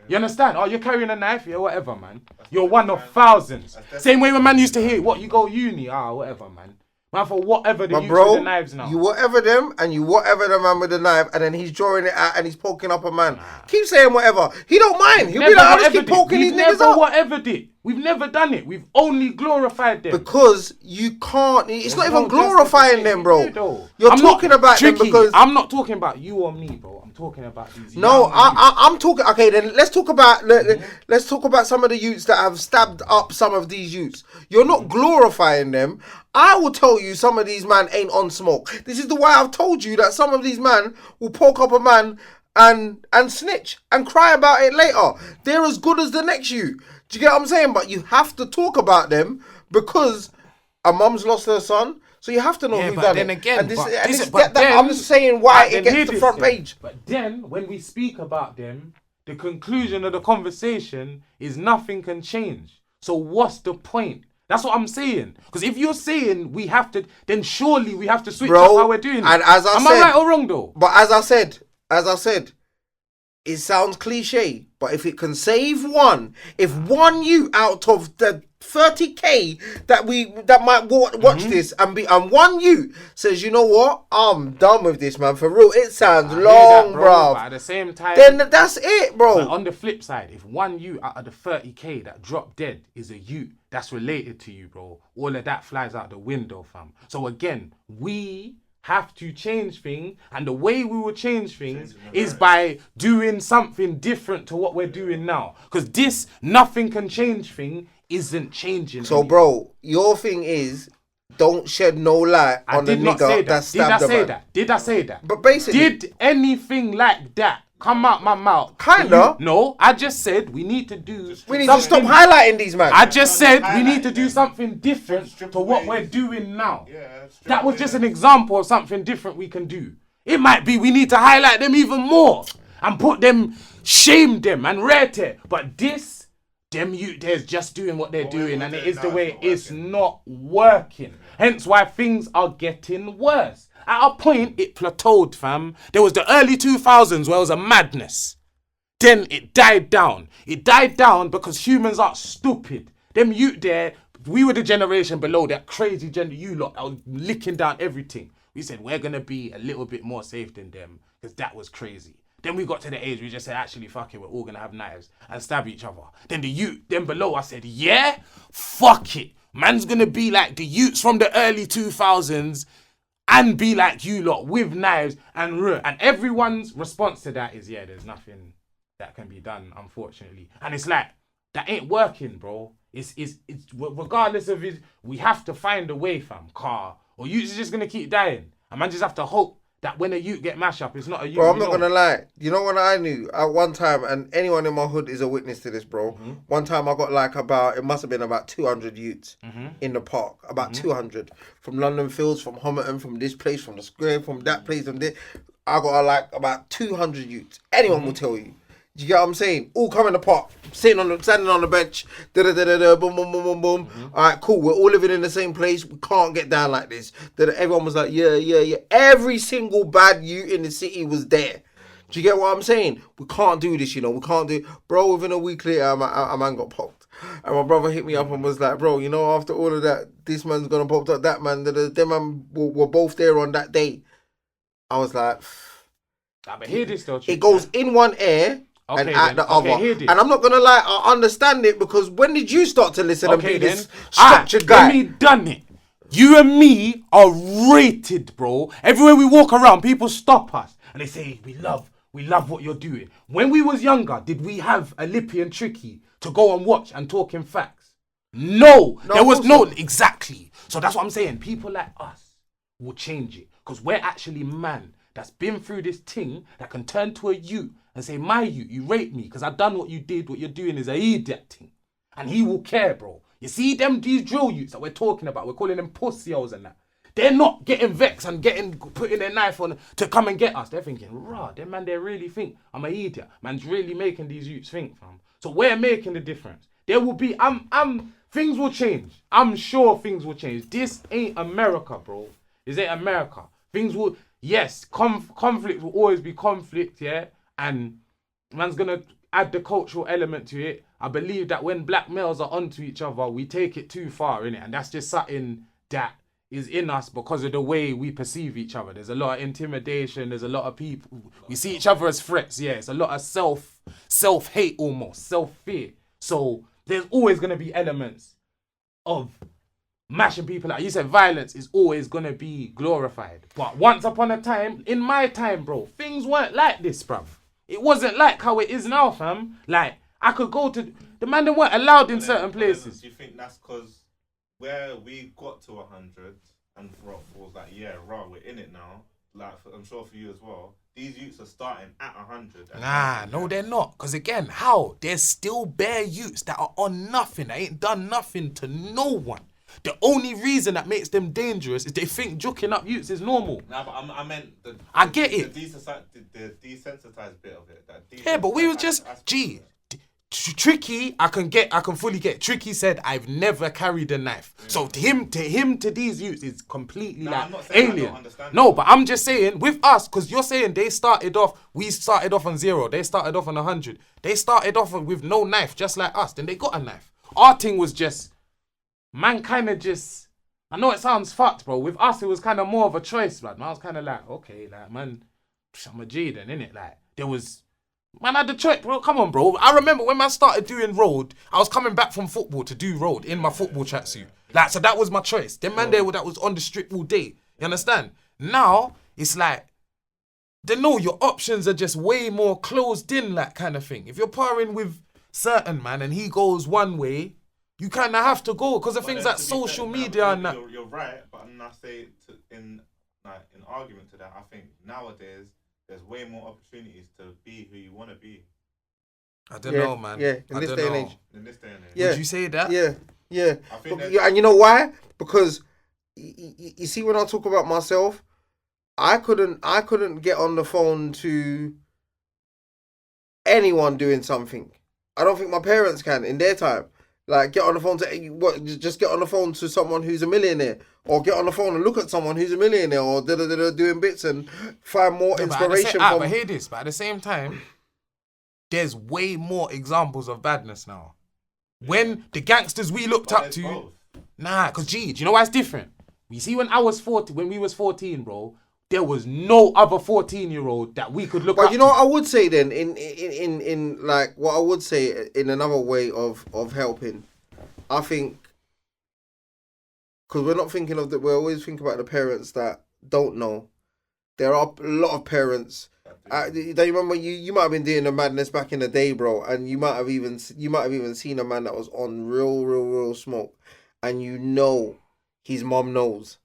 You understand? Oh, you're carrying a knife? Yeah, whatever, man. You're one of thousands. Same way when man used to hear, what, you go uni? Ah, whatever, man. Man, for whatever the youths with the knives now. You whatever them, and you whatever the man with the knife, and then he's drawing it out and he's poking up a man. Keep saying whatever. He don't mind. He'll be like, I'll just keep poking these niggas up. Whatever did. We've never done it. We've only glorified them. Because you can't. It's not even glorifying them, bro. You're talking about them because I'm not talking about you or me, bro. I'm talking about these. No, I'm talking. Okay, then let's talk about let's talk about some of the youths that have stabbed up some of these youths. You're not glorifying them. I will tell you some of these man ain't on smoke. This is the way I've told you that some of these man will poke up a man and snitch and cry about it later. They're as good as the next you. Do you get what I'm saying? But you have to talk about them because a mum's lost her son. So you have to know who done it. Again, I'm just saying why it gets the front page. But then when we speak about them, the conclusion of the conversation is nothing can change. So what's the point? That's what I'm saying. Because if you're saying we have to, then surely we have to switch up how we're doing it. And as I Am said, I right or wrong though? But as I said, it sounds cliche, but if it can save one, if one you out of the 30k that might watch this and one you says, you know what, I'm done with this, man, for real. It sounds long, bro. But at the same time, then that's it, bro. But on the flip side, if one you out of the 30k that dropped dead is a you that's related to you, bro, all of that flies out the window, fam. So again, we have to change things, and the way we will change things is by doing something different to what we're doing now. Because this nothing can change thing isn't changing. So, bro, your thing is don't shed no light on the nigga that stabbed the man. Did I say that? But basically, did anything like that come out my mouth? Kinda. No, I just said we need to do. We need to stop highlighting these men. I just said we need to do something different to what we're doing now. That was just an example of something different we can do. It might be we need to highlight them even more and put them, shame them and rate it. But this, them they're just doing what they're doing, and it is the way it's not working. Hence why things are getting worse. At a point, it plateaued, fam. There was the early 2000s where it was a madness. Then it died down. It died down because humans are stupid. Them youth there, we were the generation below that crazy you lot that was licking down everything. We said, we're going to be a little bit more safe than them because that was crazy. Then we got to the age we just said, actually, fuck it, we're all going to have knives and stab each other. Then the youth, then below, I said, yeah, fuck it. Man's going to be like the youths from the early 2000s and be like you lot with knives and everyone's response to that is there's nothing that can be done, unfortunately. And it's like that ain't working, bro. It's regardless of it, we have to find a way, fam. Or you just gonna keep dying. And man just have to hope that when a youth get mashed up, it's not a youth. Bro, I'm not gonna lie. You know when I knew at one time, and anyone in my hood is a witness to this, bro. Mm-hmm. One time I got like it must have been about 200 youths in the park. About 200 from London Fields, from Homerton, from this place, from the square, from that place, from this. I got like about 200 youths. Anyone will tell you. Do you get what I'm saying? All come in the park, standing on the bench, boom, boom, boom, boom, boom. All right, cool. We're all living in the same place. We can't get down like this. Everyone was like, yeah. Every single bad youth in the city was there. Do you get what I'm saying? We can't do this, we can't do. Bro, within a week later, a man got poked. And my brother hit me up and was like, bro, after all of that, this man's gonna pop up that man. Them man were both there on that day. I was like, but hear this though. It goes in one ear. Okay, and at the other. And I'm not gonna lie, I understand it because when did you start to listen and be this structured structured guy? Let me done it. You and me are rated, bro. Everywhere we walk around, people stop us and they say, we love what you're doing. When we was younger, did we have a Lippy and Tricky to go and watch and talk in facts? No, there was no, exactly. So that's what I'm saying. People like us will change it because we're actually man that's been through this thing that can turn to a youth and say, my you rate me because I've done what you did. What you're doing is a idiot thing. And he will care, bro. You see these drill youths that we're talking about, we're calling them pussios and that. They're not getting vexed and putting their knife on to come and get us. They're thinking, them man, they really think I'm an idiot. Man's really making these youths think, fam. So we're making the difference. There will be, things will change. I'm sure things will change. This ain't America, bro. This ain't America. Things will, yes, conflict will always be conflict, yeah? And man's gonna add the cultural element to it. I believe that when black males are onto each other, we take it too far, innit? And that's just something that is in us because of the way we perceive each other. There's a lot of intimidation. There's a lot of people. We see each other as threats. Yeah, it's a lot of self-hate almost, self-fear. So there's always gonna be elements of mashing people out. You said violence is always gonna be glorified. But once upon a time, in my time, bro, things weren't like this, bruv. It wasn't like how it is now, fam. Like, I could go to... The man that weren't allowed in certain places. Do you think that's because where we got to 100 and Rock was like, we're in it now. Like, I'm sure for you as well. These youths are starting at 100. Nah, no, they're not. Because again, how? There's still bare youths that are on nothing. That ain't done nothing to no one. The only reason that makes them dangerous is they think juking up youths is normal. Nah, but I meant I get it. The desensitized bit of it. Yeah, but we was just Tricky. I can fully get. Tricky said, "I've never carried a knife." Yeah. So to these youths is completely alien. No, but I'm just saying with us, because you're saying we started off on 0. They started off on 100. They started off with no knife, just like us. Then they got a knife. Our thing was just. Man kind of just... I know it sounds fucked, bro. With us, it was kind of more of a choice, man. I was kind of like, okay, like, man, I'm a G then, innit? Like, there was... Man, I had the choice, bro. Come on, bro. I remember when man started doing road, I was coming back from football to do road in my football tracksuit. Like, so that was my choice. Them man there that was on the strip all day. You understand? Now, it's like... your options are just way more closed in, like, kind of thing. If you're parring with certain man and he goes one way... You kind of have to go because of things like social media and that. You're right, but I say in argument to that, I think nowadays there's way more opportunities to be who you want to be. I don't know, man. Yeah, in this day and age. Yeah. Would you say that? Yeah. And you know why? Because you see, when I talk about myself, I couldn't get on the phone to anyone doing something. I don't think my parents can in their time. Like, get on the phone just get on the phone to someone who's a millionaire. Or get on the phone and look at someone who's a millionaire. Or doing bits and find more inspiration from... But hear this, but at the same time, there's way more examples of badness now. When the gangsters we looked up to... Both. Nah, because do you know why it's different? You see, when we was 14, bro... There was no other 14-year-old that we could look up to. But you know what I would say then, in like what I would say in another way of helping, I think, because we're not thinking of that, we're always thinking about the parents that don't know. There are a lot of parents. Don't you remember you might have been doing the madness back in the day, bro, and you might have even seen a man that was on real smoke, and you know his mom knows.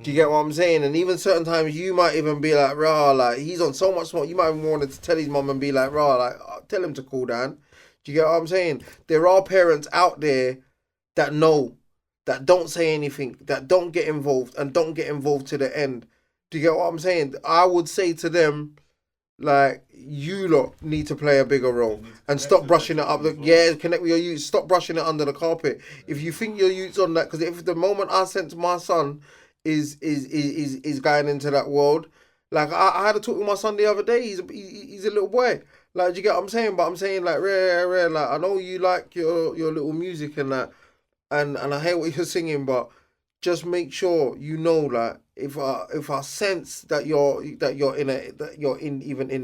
Do you get what I'm saying? And even certain times you might even be like, rah, like he's on so much smoke. You might even wanted to tell his mom and be like, rah, like tell him to cool down. Do you get what I'm saying? There are parents out there that know, that don't say anything, that don't get involved and don't get involved to the end. Do you get what I'm saying? I would say to them, like, you lot need to play a bigger role and stop brushing it up. Yeah, connect with your youth. Stop brushing it under the carpet. If you think your youth's on that, because if the moment I sense my son is going into that world, like I had a talk with my son the other day. He's a little boy. Like, do you get what I'm saying? But I'm saying like, rare. Like, I know you like your little music and that, and I hear what you're singing, but just make sure you know, like, if I sense that you're in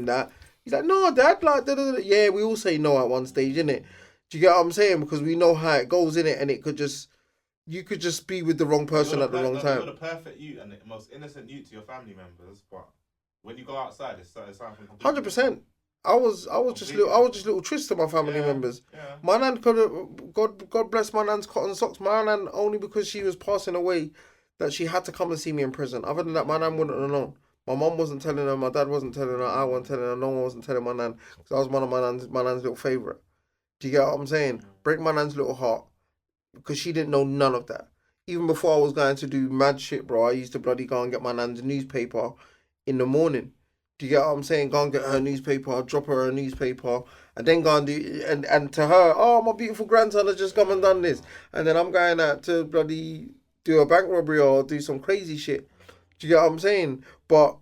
that, he's like, no, dad, like, yeah, we all say no at one stage, innit? Do you get what I'm saying? Because we know how it goes, innit? And you could just be with the wrong person at the wrong time. You're the perfect youth and the most innocent youth to your family members, but when you go outside, it's something. 100%. I was just little Tris to my family members. Yeah. My nan could have, God bless my nan's cotton socks. My nan, only because she was passing away, that she had to come and see me in prison. Other than that, my nan wouldn't have known. My mom wasn't telling her, my dad wasn't telling her, I wasn't telling her, no one wasn't telling my nan, because I was one of my nan's little favourite. Do you get what I'm saying? Break my nan's little heart, because she didn't know none of that. Even before I was going to do mad shit, bro, I used to bloody go and get my nan's newspaper in the morning. Do you get what I'm saying? Go and get her newspaper, I'll drop her newspaper, and then go and do, and to her, oh, my beautiful grandson has just come and done this. And then I'm going out to bloody do a bank robbery or do some crazy shit. Do you get what I'm saying? But,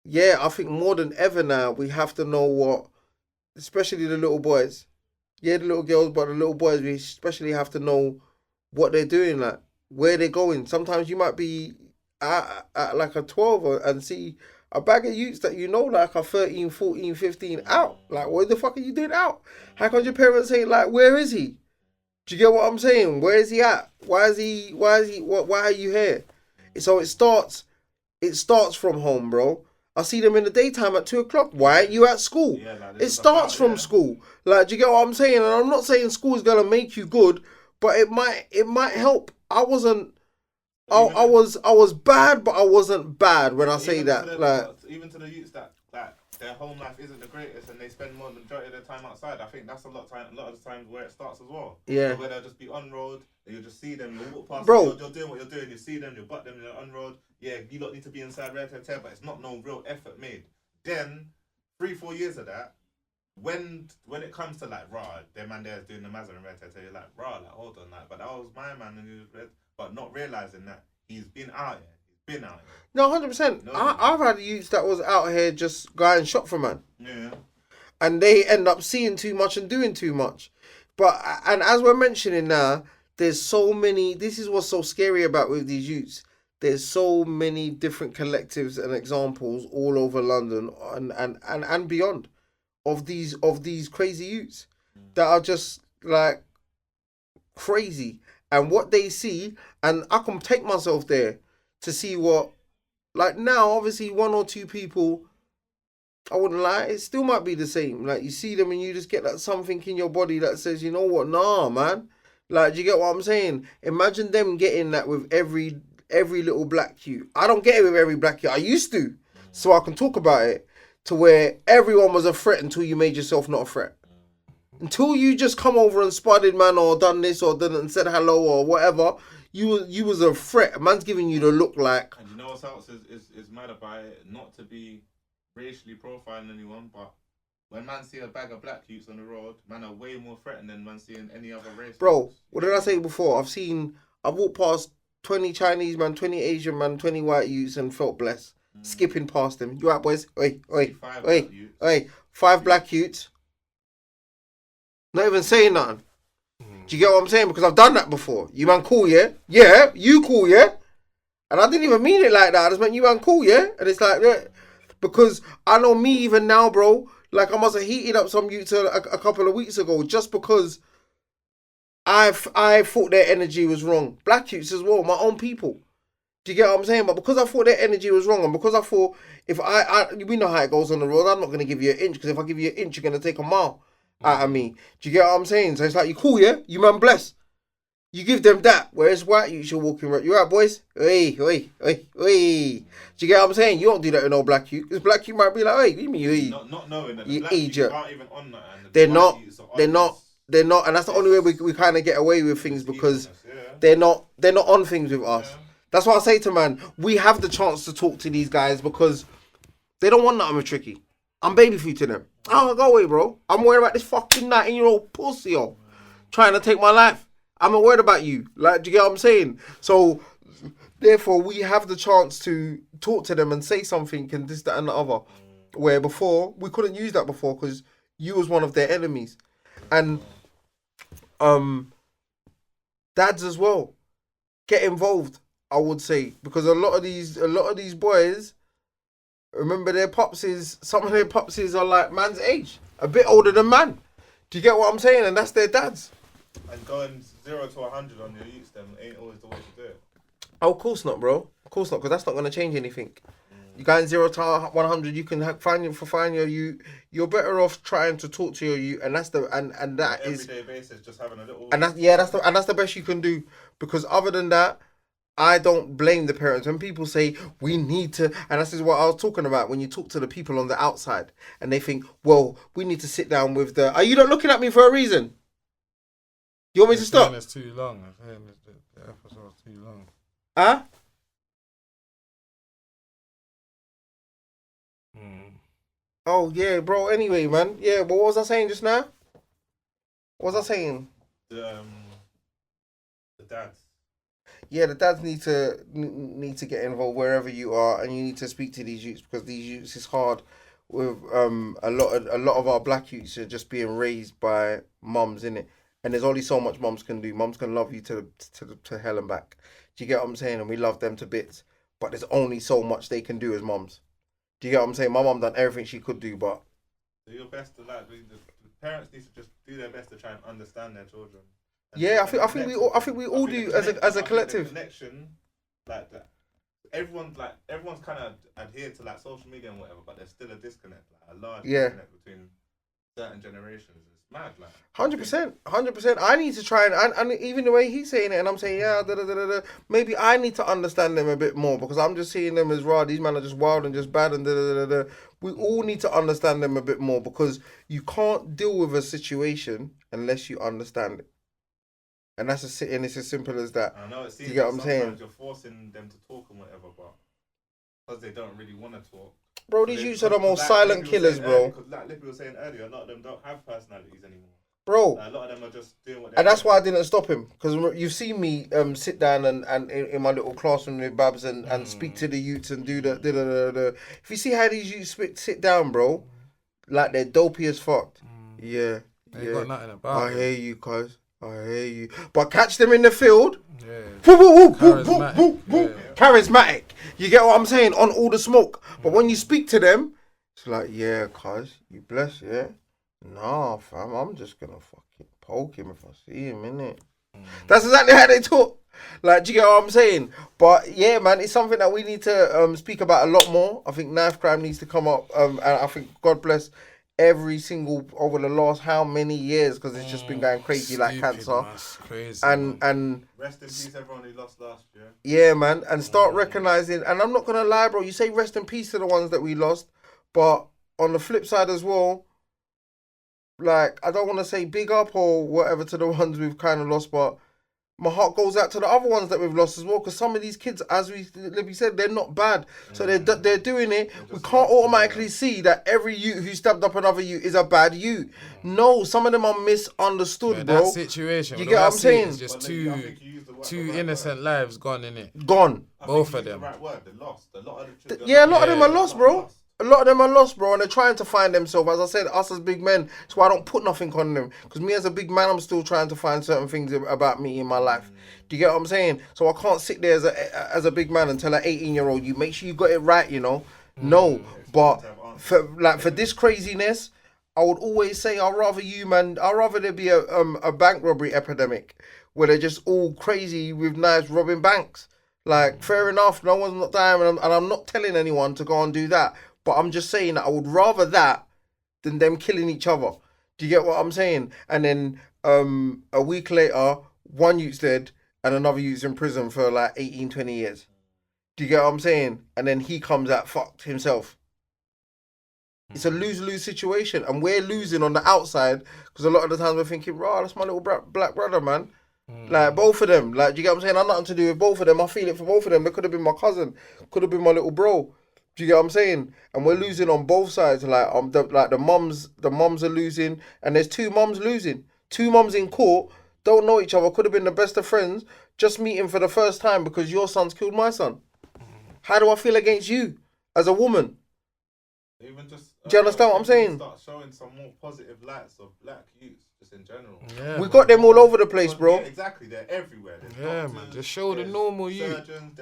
yeah, I think more than ever now, we have to know what, especially the little boys. Yeah, the little girls, but the little boys, we especially have to know what they're doing, like, where they're going. Sometimes you might be at like a 12 and see a bag of youths that you know, like a 13, 14, 15 out. Like, what the fuck are you doing out? How come your parents say, like, where is he? Do you get what I'm saying? Where is he at? Why are you here? So it starts from home, bro. I see them in the daytime at 2:00. Why aren't you at school? Yeah, like, it starts from school. Like, do you get what I'm saying? And I'm not saying school is gonna make you good, but it might help. I was bad, but I wasn't bad when I say that. Even to the youths that their home life isn't the greatest and they spend more than the majority of their time outside. I think that's a lot of the times where it starts as well. Yeah. Where they'll just be on road and you'll just see them. You'll walk past Bro. them, you're doing what you're doing. You see them, you butt them, they're on road. Yeah, you don't need to be inside red hotel, but it's not no real effort made. Then 3-4 years of that, when it comes to like raw, their man there is doing the Mazda and red hotel, you're like raw, like hold on, like, but that was my man and he was red, but not realizing that he's been out here. No, 100%. I've had youths that was out here just going shot for man. Yeah. And they end up seeing too much and doing too much. But, and as we're mentioning now, there's so many, this is what's so scary about with these youths. There's so many different collectives and examples all over London and beyond of these crazy youths that are just like crazy. And what they see, and I can take myself there to see what, like now, obviously 1 or 2 people, I wouldn't lie, it still might be the same. Like you see them and you just get that something in your body that says, you know what, nah, man. Like, do you get what I'm saying? Imagine them getting that with every little black youth. I don't get it with every black youth. I used to, so I can talk about it, to where everyone was a threat until you made yourself not a threat. Until you just come over and spotted man or done this or done and said hello or whatever, you was a threat. A man's giving you the look like. And you know what else is mad about it? Not to be racially profiling anyone, but when man see a bag of black youths on the road, man are way more threatened than man seeing any other race. Bro, what did I say before? I've walked past 20 Chinese man, 20 Asian man, 20 white youths and felt blessed. Skipping past them. You right, boys? Oi. 5 black youths. Not even saying nothing. Do you get what I'm saying? Because I've done that before. You man cool, yeah? Yeah, you cool, yeah? And I didn't even mean it like that. I just meant you man cool, yeah? And it's like, yeah. Because I know me even now, bro, like I must have heated up some youths a couple of weeks ago just because I thought their energy was wrong. Black youths as well, my own people. Do you get what I'm saying? But because I thought their energy was wrong, and because I thought if we know how it goes on the road, I'm not gonna give you an inch, because if I give you an inch, you're gonna take a mile out of me. Do you get what I'm saying? So it's like, you cool, yeah? You man bless. You give them that, whereas white you should walk in. You right, boys? Hey. Do you get what I'm saying? You don't do that with no black you, because black you might be like, hey, give me you. Not knowing that You the black youths idiot. aren't even on that. And They're the not. white youths are They're on not. this. They're not, and that's the only way we kind of get away with things, because they're not on things with us. Yeah. That's why I say to man, we have the chance to talk to these guys because they don't want nothing with Tricky. I'm baby food to them. Oh, go away, bro. I'm worried about this fucking 19-year-old pussy, yo, trying to take my life. I'm not worried about you. Like, do you get what I'm saying? So, therefore, we have the chance to talk to them and say something and this, that, and the other. Where before, we couldn't use that before because you was one of their enemies. And dads as well, get involved, I would say, because a lot of these boys, remember their popsies, some of their popsies are like man's age, a bit older than man. Do you get what I'm saying? And that's their dads. And going 0 to 100 on your youths them ain't always the way to do it. Oh, of course not, bro. Of course not, because that's not going to change anything. You going 0 to 100, you can find your youth. You're better off trying to talk to your youth, and that's the and that is everyday basis, just having a little. and that's the best you can do, because other than that, I don't blame the parents. When people say we need to, and this is what I was talking about, when you talk to the people on the outside and they think, well, we need to sit down with the. Are you not looking at me for a reason? You want me to stop? It's too long. I'm saying the episode's too long. Huh? Oh yeah, bro. Anyway, man. Yeah. But what was I saying just now? What was I saying? The dads. Yeah, the dads need to get involved wherever you are, and you need to speak to these youths, because these youths is hard. With a lot of our black youths are just being raised by mums, innit? And there's only so much mums can do. Mums can love you to hell and back. Do you get what I'm saying? And we love them to bits, but there's only so much they can do as mums. Do you get what I'm saying? My mum done everything she could do, but So your best to like the parents need to just do their best to try and understand their children. yeah, I think we all do as a collective. The connection, like that. Everyone's kind of adhered to like social media and whatever, but there's still a disconnect, like a large disconnect between certain generations. It's mad, like 100%. I need to try and even the way he's saying it, and I'm saying maybe I need to understand them a bit more, because I'm just seeing them as raw. These men are just wild and just bad and We all need to understand them a bit more, because you can't deal with a situation unless you understand it. And it's as simple as that. I know it seems you get like what I'm saying? sometimes you're forcing them to talk and whatever, but because they don't really want to talk. Bro, these youths are the most silent killers, bro. Because like Lippy was saying earlier, a lot of them don't have personalities anymore. Bro. Like, a lot of them are just doing what they And that's why I didn't stop him, because you've seen me sit down and in my little classroom with Babs and speak to the youths and do the. If you see how these youths sit down, bro, like they're dopey as fuck. Yeah. They got nothing about I hear you, cuz. I hear you. But catch them in the field. Yeah. Charismatic. You get what I'm saying? On all the smoke. But when you speak to them, it's like, yeah, cuz, you bless, yeah? Nah, fam, I'm just gonna fucking poke him if I see him, innit? That's exactly how they talk. Like, do you get what I'm saying? But yeah, man, it's something that we need to speak about a lot more. I think knife crime needs to come up. And I think, God bless, every single over the last how many years, because it's just been going crazy like cancer. Crazy, and rest in peace everyone who lost last year. Yeah, man, and start recognizing. And I'm not gonna lie, bro, you say rest in peace to the ones that we lost, but on the flip side as well, like, I don't want to say big up or whatever to the ones we've kind of lost, but my heart goes out to the other ones that we've lost as well, because some of these kids, as we said, they're not bad. So they're doing it. We can't automatically see that every youth who stabbed up another youth is a bad youth. No, some of them are misunderstood, bro. That situation, you get what I'm saying? It's just two innocent lives gone, innit? Gone. Both of them. The right word, they're lost. A lot of the Yeah, a lot of them are lost, bro. A lot of them are lost, bro, and they're trying to find themselves. As I said, us as big men, that's why I don't put nothing on them. Because me as a big man, I'm still trying to find certain things about me in my life. Do you get what I'm saying? So I can't sit there as a big man and tell an 18-year-old, you make sure you got it right, you know? No, but for this craziness, I would always say I'd rather there be a bank robbery epidemic where they're just all crazy with knives robbing banks. Like, fair enough, no one's not dying, and I'm not telling anyone to go and do that. But I'm just saying that I would rather that than them killing each other. Do you get what I'm saying? And then a week later, one youth's dead and another youth's in prison for like 18, 20 years. Do you get what I'm saying? And then he comes out fucked himself. It's a lose-lose situation, and we're losing on the outside because a lot of the times we're thinking, "Rah, that's my little black brother, man." Like both of them, like, do you get what I'm saying? I'm nothing to do with both of them. I feel it for both of them. They could have been my cousin, could have been my little bro. Do you get what I'm saying? And we're losing on both sides. Like the mums are losing, and there's two mums losing. Two mums in court, don't know each other, could have been the best of friends, just meeting for the first time because your son's killed my son. How do I feel against you as a woman? Even just, do you understand what I'm saying? Start showing some more positive lights of black youths, just in general. Yeah, We got them all over the place, bro. Yeah, exactly, they're everywhere. There's Yeah, doctors, man, just show the normal youth. surgeons,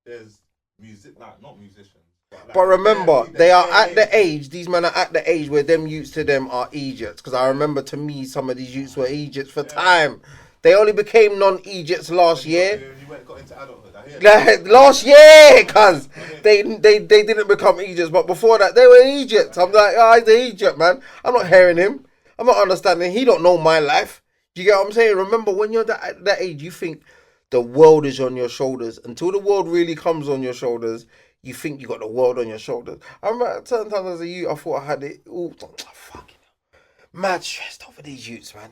there's music, like not musicians. Like, But remember, they're they are at the age, these men are at the age where them youths to them are Egypts. Because I remember, to me, some of these youths were Egypts for time. They only became non-Egypts last year. You got into adulthood, I hear that. Like, last year, cuz they didn't become Egypts, but before that they were Egypts. I'm like, oh, he's an Egypt, man. I'm not hearing him. I'm not understanding. He don't know my life. Do you get what I'm saying? Remember, when you're that age, you think the world is on your shoulders. Until the world really comes on your shoulders, you think you got the world on your shoulders. I remember at certain times as a youth, I thought I had it all. Fucking hell. Mad stressed over these youths, man.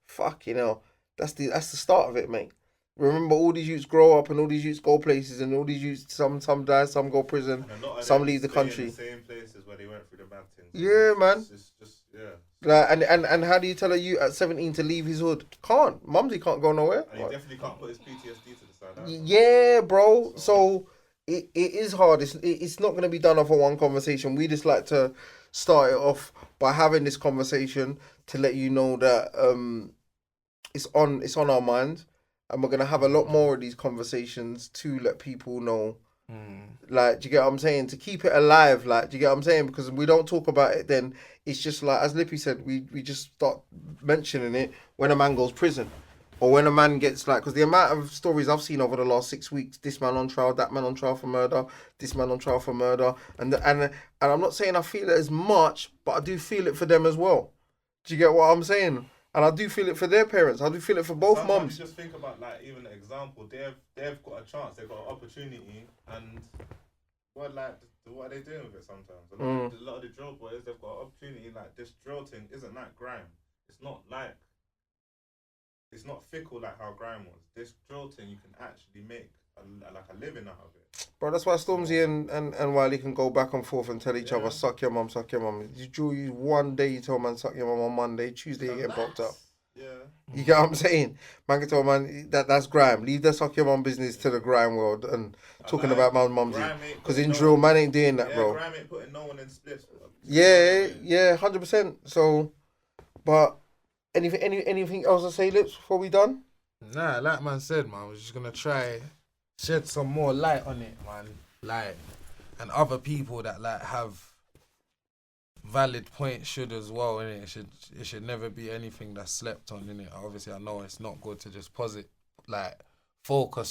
Fucking hell. That's the start of it, mate. Remember, all these youths grow up and all these youths go places, and all these youths, some die, some go prison, some leave the country. In the same places where they went through the bad things. Yeah, man. It's just, yeah. Like, and how do you tell a youth at 17 to leave his hood? Can't. Mumsy can't go nowhere. And he definitely can't put his PTSD to the side. Yeah, bro. So it is hard. It's not going to be done off of one conversation. We just like to start it off by having this conversation to let you know that it's on our minds, and we're gonna have a lot more of these conversations to let people know. Like, do you get what I'm saying? To keep it alive, like, do you get what I'm saying? Because we don't talk about it, then it's just like, as Lippy said, we just start mentioning it when a man goes prison, or when a man gets, like, because the amount of stories I've seen over the last 6 weeks, this man on trial, that man on trial for murder, this man on trial for murder, and I'm not saying I feel it as much, but I do feel it for them as well. Do you get what I'm saying? And I do feel it for their parents. I do feel it for both mums. You just think about, like, even an example. They've got a chance. They've got an opportunity, and what are they doing with it? Sometimes a lot of the drill boys, they've got an opportunity. Like, this drill thing isn't like grime. It's not fickle like how grime was. This drill thing, you can actually make a living out of it. Bro, that's why Stormzy and Wiley can go back and forth and tell each other, suck your mum, suck your mum. You drill you one day, you tell man, suck your mum on Monday, Tuesday, you get poked up. Yeah. You get what I'm saying? Man can tell man, that's grime. Leave the suck your mum business to the grime world and talking about my mumsy. Because in drill, man ain't doing that, bro. Grime ain't putting no one in spliffs. Yeah, 100%. So, but anything else to say, Lips, before we done? Nah, like man said, man, I was just gonna try shed some more light on it, man. Like, and other people that like have valid points should as well, innit? It should never be anything that's slept on, innit? Obviously, I know it's not good to just focus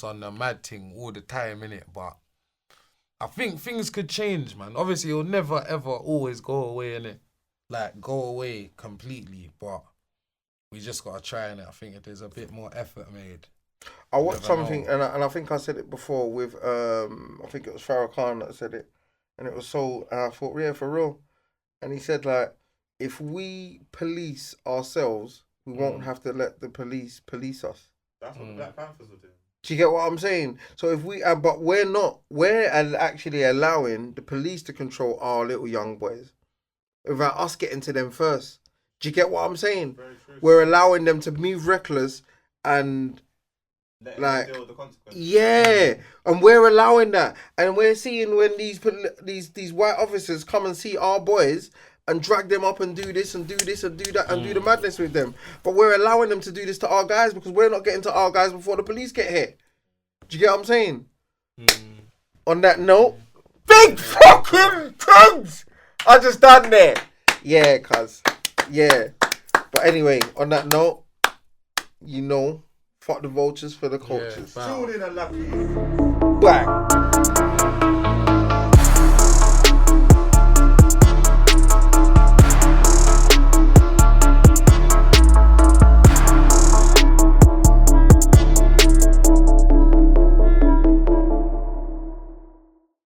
on the mad thing all the time, innit? But I think things could change, man. Obviously, it'll never ever always go away, innit? Like, go away completely, but we just gotta try, innit? I think if there's a bit more effort made. I watched something, and I think I said it before with, I think it was Farrah Khan that said it, and it was so, and I thought, yeah, for real. And he said, like, if we police ourselves, we won't have to let the police police us. That's what the Black Panthers are doing. Do you get what I'm saying? So if we, but we're actually allowing the police to control our little young boys without us getting to them first. Do you get what I'm saying? Very true. We're allowing them to move reckless and like, deal with the consequences. yeah, and we're allowing that, and we're seeing when these white officers come and see our boys and drag them up and do this and do this and do that and do the madness with them, but we're allowing them to do this to our guys because we're not getting to our guys before the police get here. Do you get what I'm saying? On that note, big fucking things I just done there. Yeah, cuz. Yeah. But anyway, on that note, you know, Fuck the vultures for the cultures. bow. Tune in and lucky. Bang.